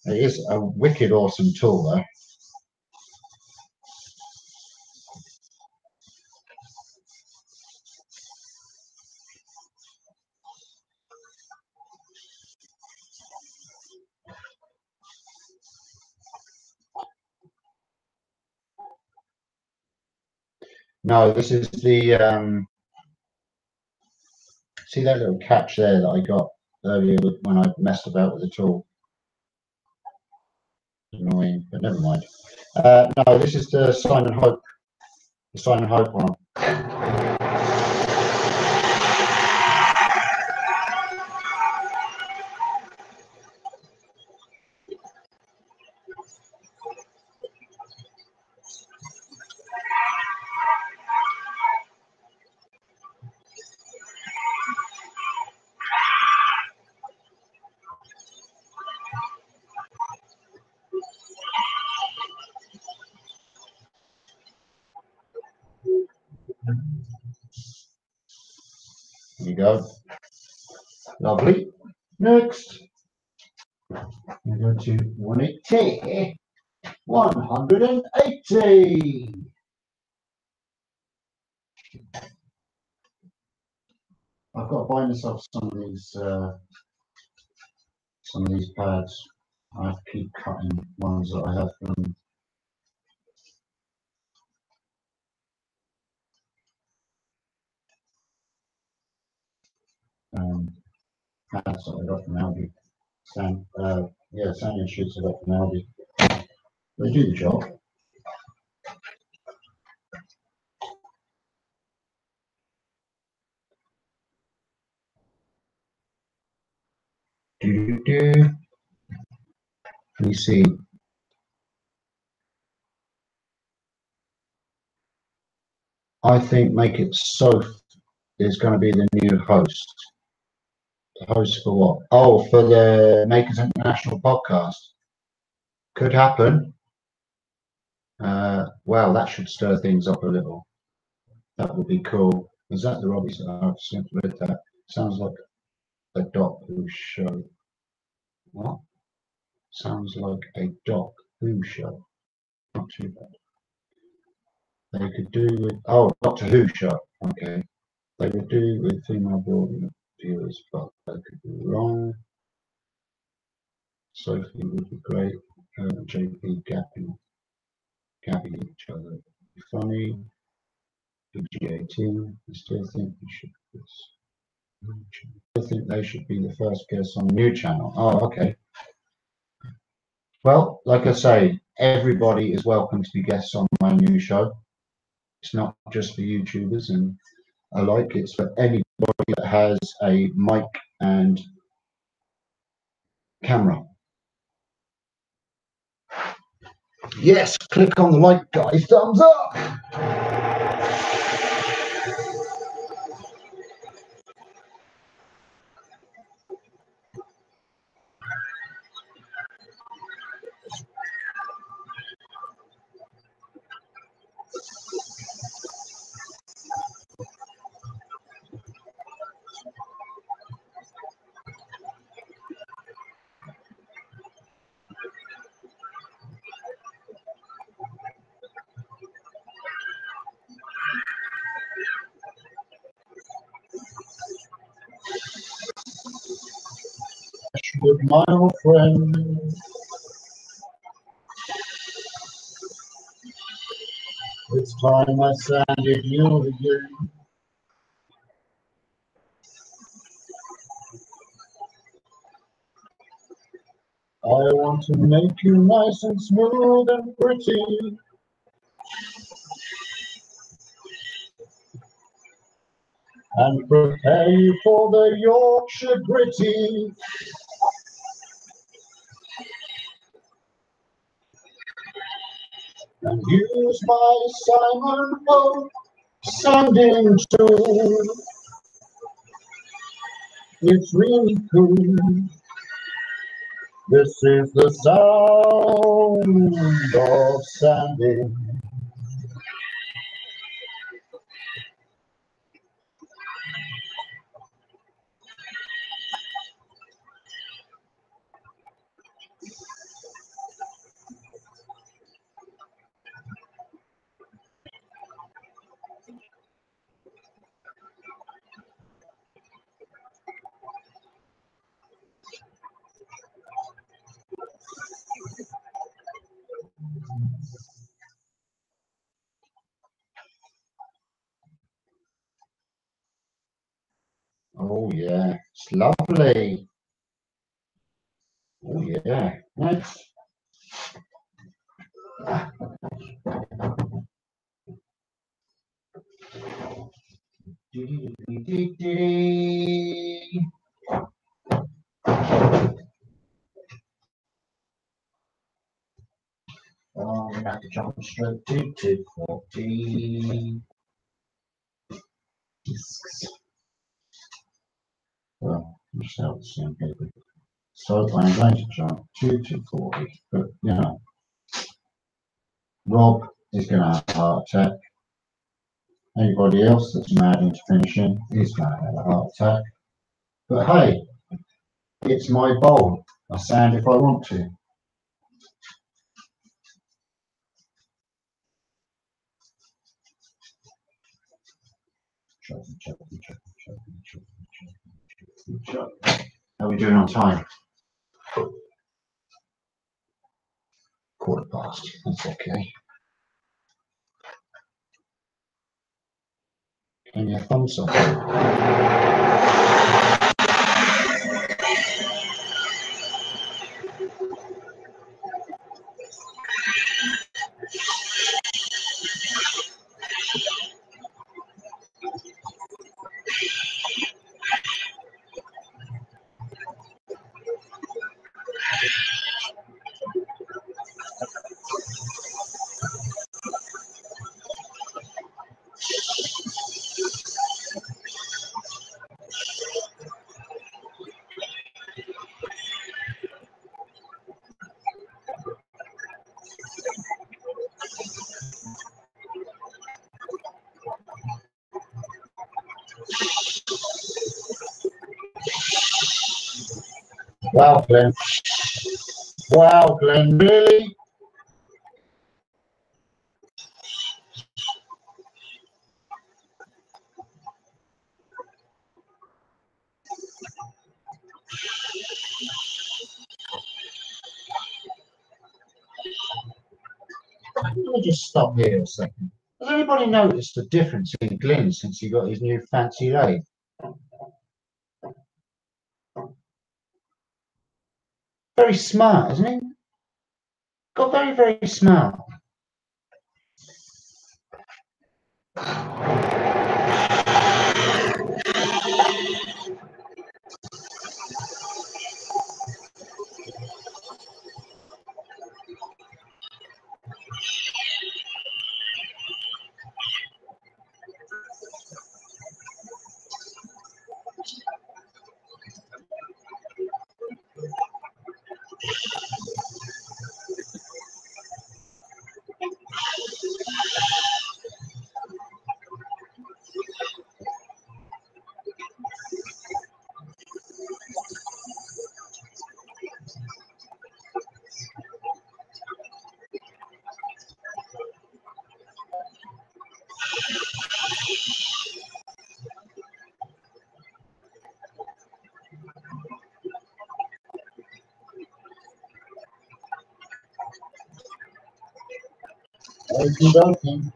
[SPEAKER 1] It is a wicked awesome tool, though. No, this is the see that little catch there that I got earlier when I messed about with the tool. Annoying, but never mind. No, this is the Simon Hope, one. There you go. Lovely. Next, we go to 180. 180. I've got to buy myself some of these pads. I have to keep cutting ones that I have from pads that I got from Aldi. Sanding sheets I got from Aldi. They do the job. Let me see. I think Make It So is going to be the new host. The host for what? Oh, for the Makers International podcast. Could happen. Well, that should stir things up a little. That would be cool. Is that the Robbie? I've read that. Sounds like a Doc Who show. What? Sounds like a Doc Who show. Not too bad. They could do with Doctor Who show. Okay. They would do with female viewers, but they could be wrong. Sophie would be great. Her and JP gapping each other. Funny. PG-18. I still think we should. I think they should be the first guests on a new channel. Oh, okay. Well, like I say, everybody is welcome to be guests on my new show. It's not just for YouTubers and alike, it's for anybody that has a mic and camera. Yes, click on the like, guys. Thumbs up. With my old friend, it's time I sanded you again. I want to make you nice and smooth and pretty. And prepare you for the Yorkshire gritty. And use my Simon Oak sanding tool. It's really cool. This is the sound of sanding. Oh yeah, it's lovely. Oh yeah, nice. Oh, we have to jump straight to 240. Well, I'm still the same paper. So I'm going to jump to 240, but you know, Rob is going to have a heart attack. Anybody else that's mad into finishing is going to have a heart attack. But hey, it's my bowl. I sand if I want to. How are we doing on time? 1:15. That's okay. And your thumbs up. Wow, Glenn. Wow, Glenn, really? Let me just stop here a second. Has anybody noticed the difference in Glenn since he got his new fancy lathe? Very smart, isn't he? Got very, very smart. Okey-dokey.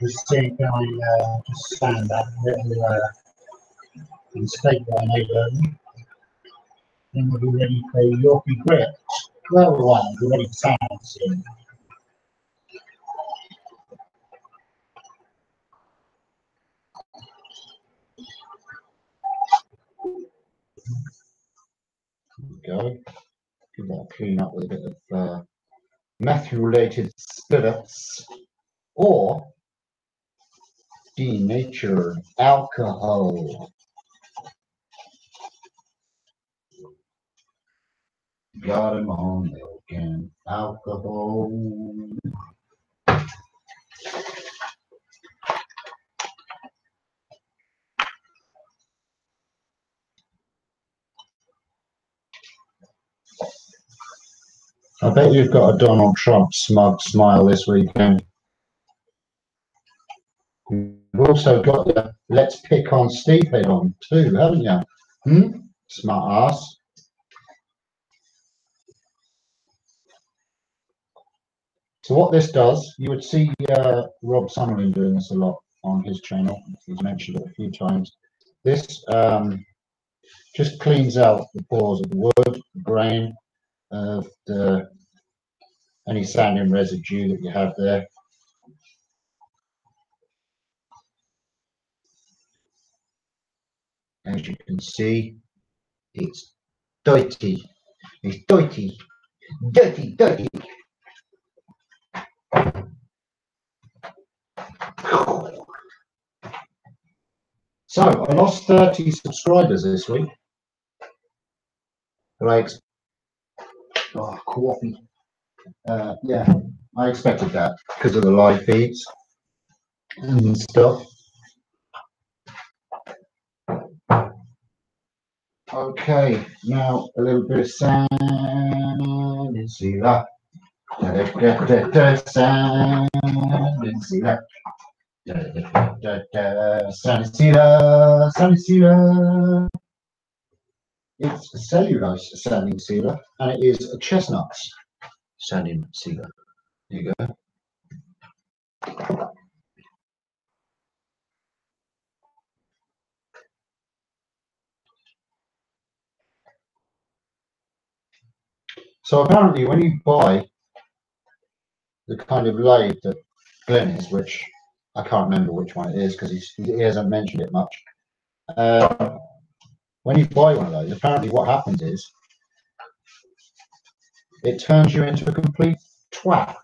[SPEAKER 1] Just see, can I just stand that little mistake that I made earlier? Then we'll be ready for Yorkie grip. Well, we'll be ready for sound soon. There we go. Give that a clean up with a bit of methylated spirits or denatured alcohol. Got him on milk and alcohol. I bet you've got a Donald Trump smug smile this weekend. You've also got the Let's Pick on Steve head on too, haven't you? Smart ass. So what this does, you would see Rob Summerlin doing this a lot on his channel. He's mentioned it a few times. This just cleans out the pores of the wood, the grain, of any sanding residue that you have there. As you can see, it's dirty. It's dirty. Dirty, dirty. So I lost 30 subscribers this week. Like, oh, coffee. Yeah, I expected that because of the live feeds and stuff. Okay, now a little bit of sand and sealer. Sand and sealer. Sand and sealer. Sand and sealer. It's a cellulose sanding sealer, and it is a chestnuts sanding sealer. There you go. So apparently when you buy the kind of lathe that Glenn is, which I can't remember which one it is because he hasn't mentioned it much. When you buy one of those, apparently what happens is it turns you into a complete twat.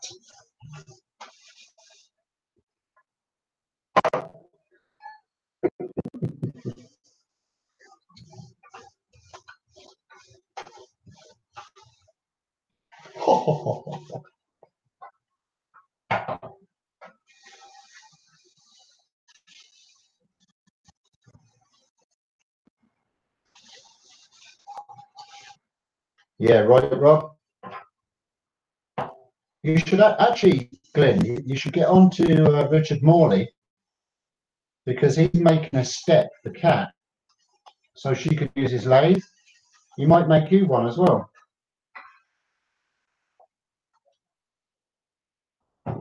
[SPEAKER 1] Yeah, right, Rob. You should actually, Glenn, you should get on to Richard Morley because he's making a step, the cat, so she could use his lathe. He might make you one as well. Are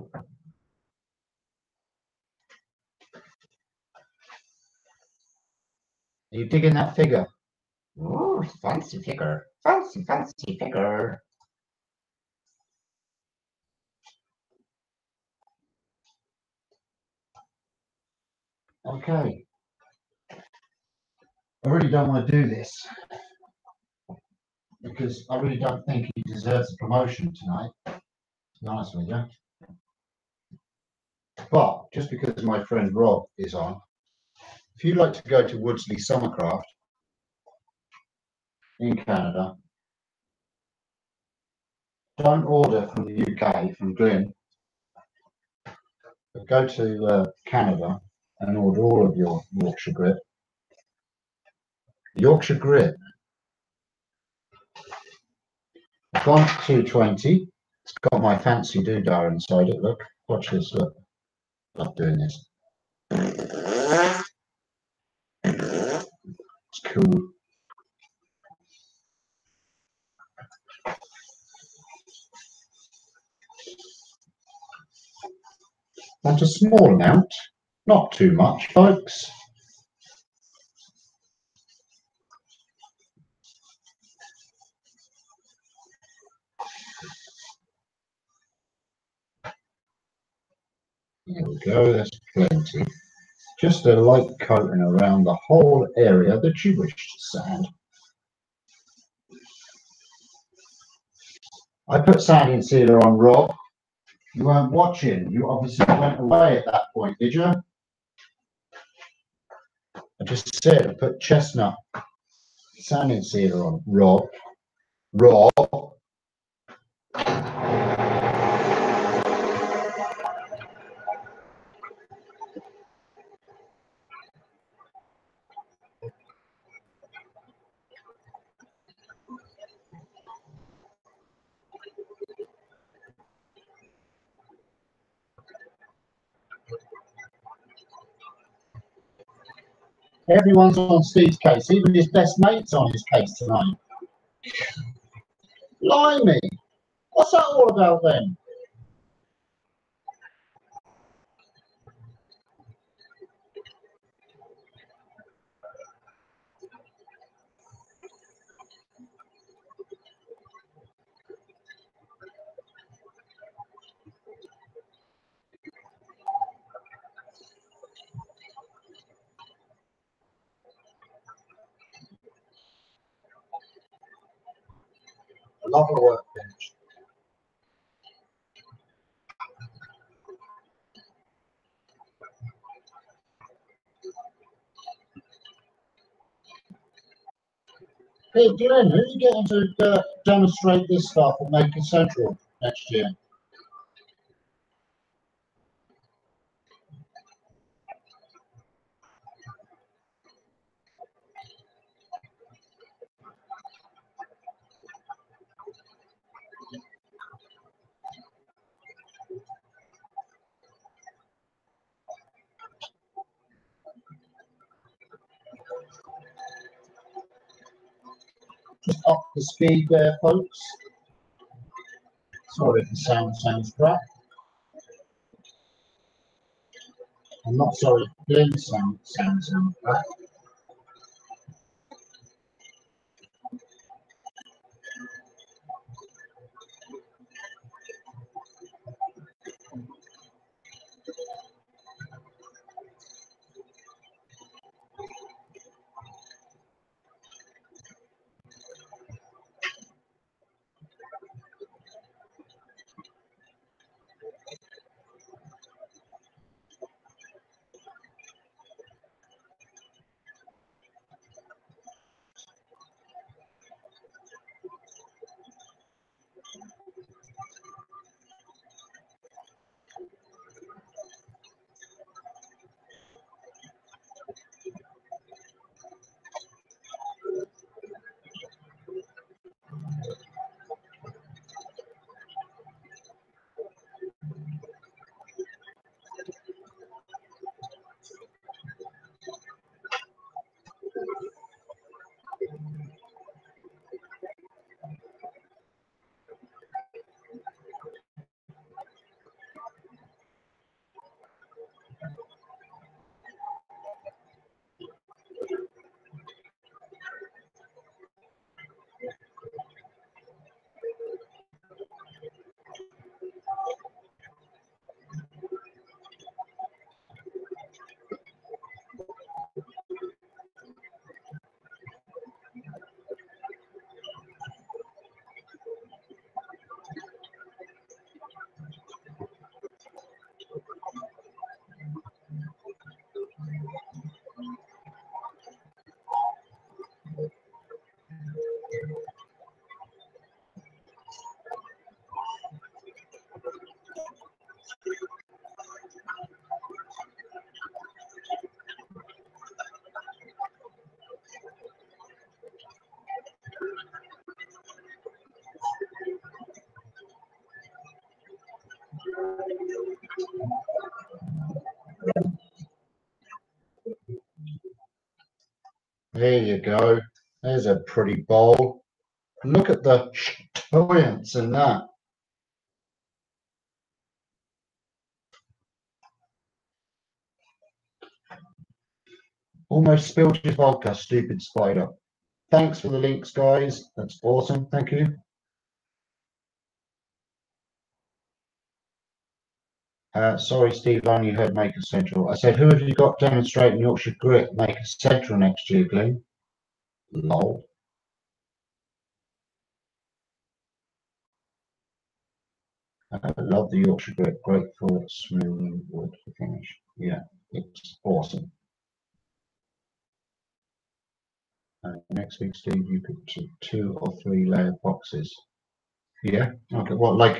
[SPEAKER 1] you digging that figure? Ooh, fancy figure. Fancy, fancy figure. Okay. I really don't want to do this because I really don't think he deserves a promotion tonight, to be honest with you. But just because my friend Rob is on, if you'd like to go to Woodsley Summercraft in Canada, don't order from the UK, from Glyn, but go to Canada and order all of your Yorkshire grit. Yorkshire grit. I've gone to 220. It's got my fancy doodah inside it. Look, watch this. Look, love doing this. It's cool. Want a small amount, not too much, folks. There we go, that's plenty. Just a light coating around the whole area that you wish to sand. I put sanding sealer on, Rob. You weren't watching. You obviously went away at that point, did you? I just said I put chestnut sanding sealer on, Rob. Rob. Everyone's on Steve's case. Even his best mate's on his case tonight. Blimey. What's that all about then? Lovely workbench. Hey Glenn, who are you getting to demonstrate this stuff at Maker Central next year? Just up the speed there, folks. Sorry if the sounds crap. I'm not sorry if Glenn's sounds crap. There you go. There's a pretty bowl. Look at the brilliance in that. Almost spilled his vodka, stupid spider. Thanks for the links, guys. That's awesome. Thank you. Sorry, Steve, I only heard Maker Central. I said, who have you got demonstrating Yorkshire Grit Maker Central next year, Glenn? Lol. I love the Yorkshire Grit. Great for smoothing wood finish. Yeah, it's awesome. Next week, Steve, you could do 2 or 3 layer boxes. Yeah. Okay. What, like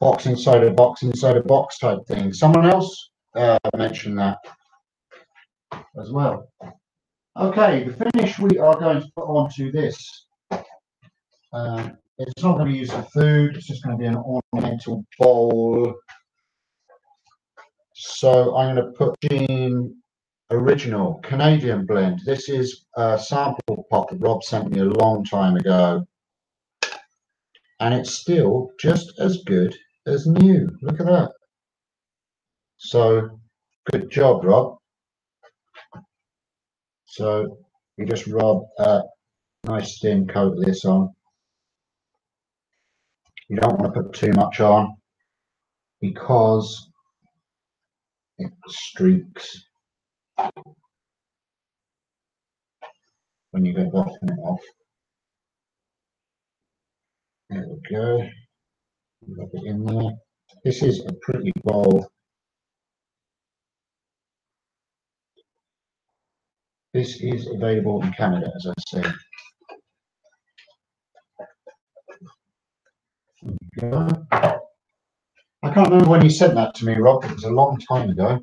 [SPEAKER 1] box inside a box inside a box type thing? Someone else mentioned that as well. Okay, the finish we are going to put onto this. It's not going to be used for food. It's just going to be an ornamental bowl. So I'm going to put in original Canadian blend. This is a sample pot that Rob sent me a long time ago. And it's still just as good as new. Look at that. So good job, Rob. So you just rub a nice thin coat of this on. You don't want to put too much on because it streaks when you go buffing it off. There we go. Rub it in there. This is a pretty bowl. This is available in Canada, as I say. I can't remember when you sent that to me, Rob. It was a long time ago.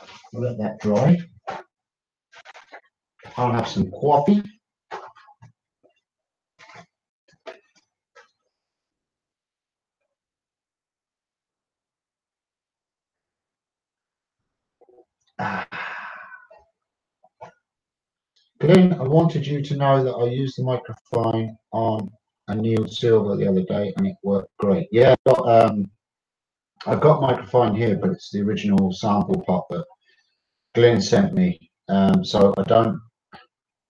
[SPEAKER 1] I'll let that dry. I'll have some coffee. Glenn, I wanted you to know that I used the microphone on a new silver the other day and it worked great. Yeah, I've got microphone here, but it's the original sample pot that Glenn sent me. So I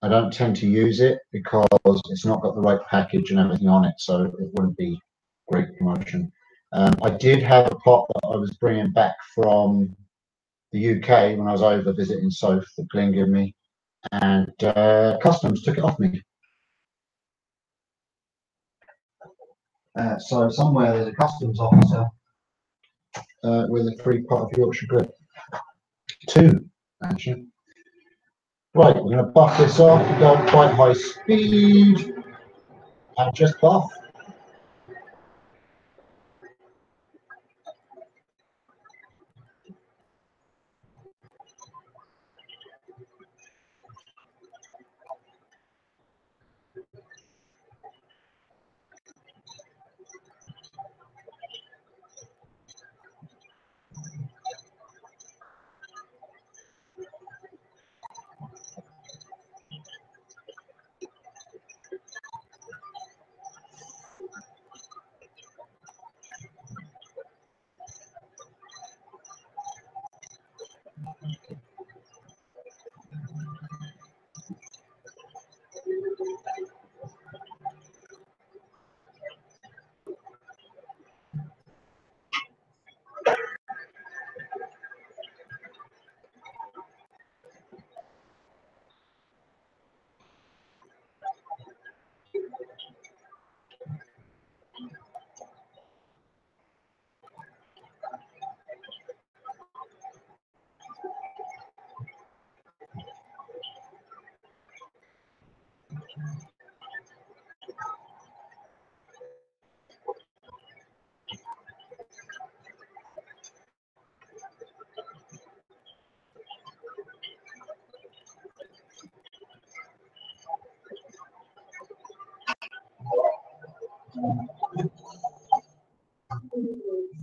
[SPEAKER 1] don't tend to use it because it's not got the right package and everything on it, so it wouldn't be great promotion. I did have a pot that I was bringing back from the UK when I was over visiting Soph that Glenn gave me, and customs took it off me. So somewhere there's a customs officer with a free pot of Yorkshire Grit. 2, actually. Right, we're going to buff this off. We go quite high speed and just buff.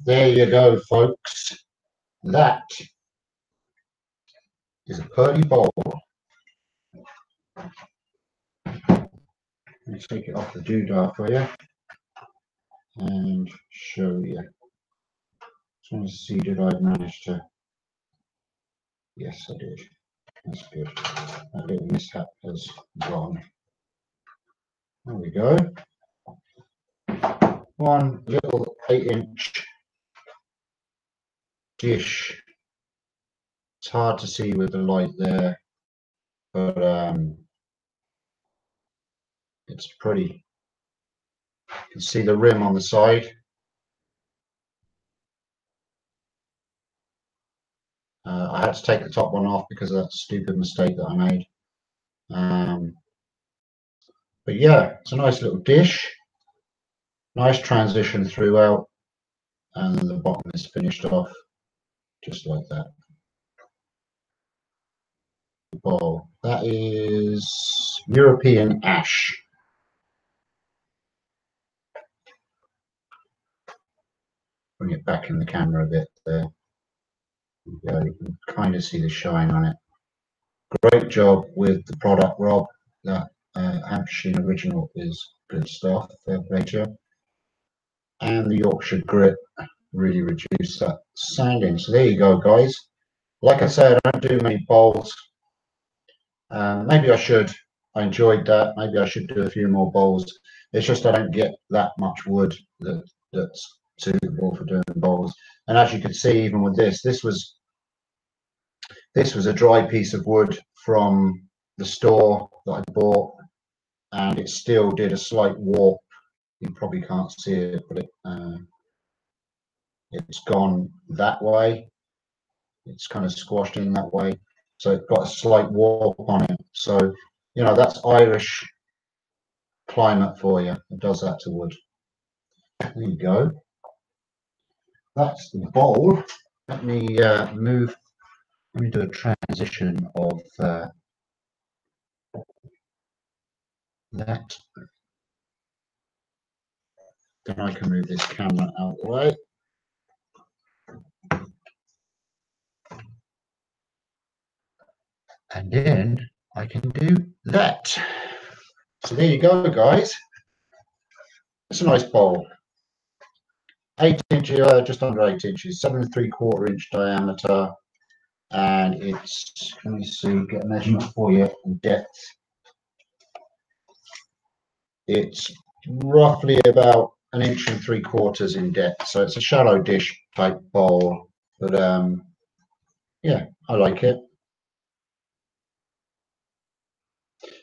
[SPEAKER 1] There you go, folks. That is a purdy bowl. Let me take it off the doodah for you and show you. Just want to see, did I manage to? Yes, I did. That's good. That little mishap has gone. There we go. One little 8-inch dish. It's hard to see with the light there, but it's pretty. You can see the rim on the side. I had to take the top one off because of that stupid mistake that I made. But yeah, it's a nice little dish. Nice transition throughout, and then the bottom is finished off just like that. Bowl. That is European ash. Bring it back in the camera a bit there. Yeah, you can kind of see the shine on it. Great job with the product, Rob. That Hampshire original is good stuff. Fair play to you. And the Yorkshire grit really reduced that sanding. So there you go, guys. Like I said, I don't do many bowls. Maybe I should. I enjoyed that. Maybe I should do a few more bowls. It's just I don't get that much wood that's suitable for doing bowls. And as you can see, even with this was a dry piece of wood from the store that I bought, and it still did a slight warp. You probably can't see it, but it's gone that way. It's kind of squashed in that way, so it's got a slight warp on it. So, you know, that's Irish climate for you. It does that to wood. There you go. That's the bowl. Let me move. Let me do a transition of that. Then I can move this camera out of the way. And then I can do that. So there you go, guys. It's a nice bowl. 8 inches, just under 8 inches, 7 3/4 inch diameter. And it's, let me see, get a measurement for you in depth. It's roughly about 1 3/4 inches in depth. So it's a shallow dish type bowl. But yeah, I like it.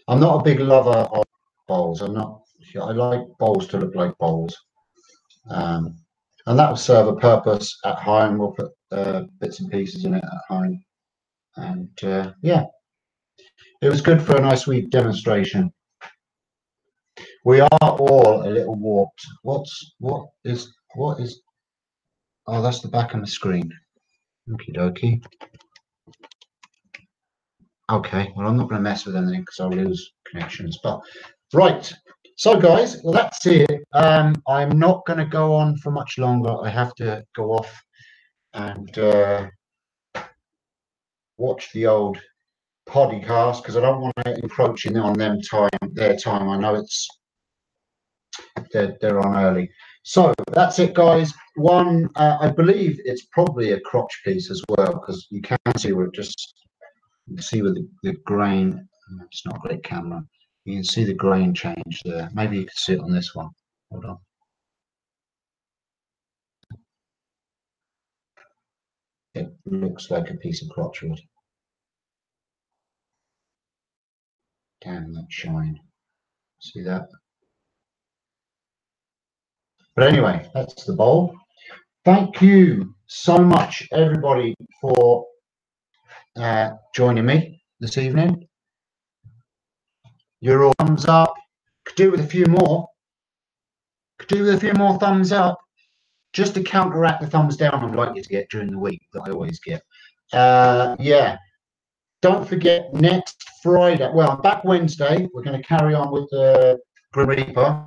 [SPEAKER 1] I'm not a big lover of bowls. I like bowls to look like bowls. And that will serve a purpose at home. We'll put bits and pieces in it at home. And yeah, it was good for a nice wee demonstration. We are all a little warped. What is? Oh, that's the back of the screen. Okie dokie. Okay, well, I'm not going to mess with anything because I'll lose connections. But right, so guys, well, that's it. I'm not going to go on for much longer. I have to go off and watch the old podcast because I don't want to encroach in on their time. I know it's they're on early. So that's it, guys. One, I believe it's probably a crotch piece as well because you can see where it just. You can see with the grain, it's not a great camera. You can see the grain change there. Maybe you can see it on this one. Hold on. It looks like a piece of crotchwood. Damn, that shine. See that? But anyway, that's the bowl. Thank you so much, everybody, for joining me this evening. You're all thumbs up. Could do with a few more. Could do with a few more thumbs up, just to counteract the thumbs down I'm likely to get during the week that I always get. Yeah. Don't forget, next Friday, well, back Wednesday, we're going to carry on with the Grim Reaper,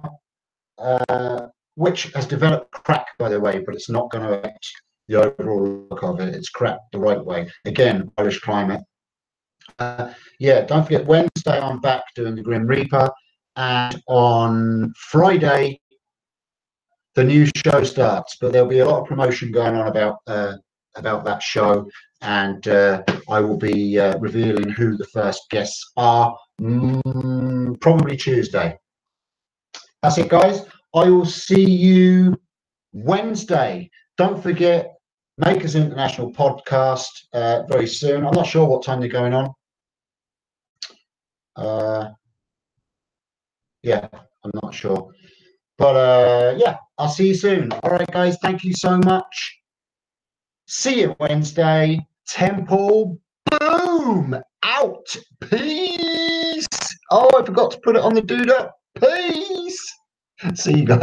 [SPEAKER 1] which has developed crack, by the way, but it's not going to affect the overall look of it. It's cracked the right way. Again, Irish climate. Yeah, don't forget, Wednesday I'm back doing the Grim Reaper. and on Friday the new show starts. But there'll be a lot of promotion going on about that show, and I will be revealing who the first guests are probably Tuesday. That's it, guys. I will see you Wednesday. Don't forget, Makers International podcast very soon. I'm not sure what time they're going on. Yeah, I'm not sure. But yeah, I'll see you soon. All right, guys. Thank you so much. See you Wednesday. Temple boom out. Peace. Oh, I forgot to put it on the doodle. Peace. See you guys.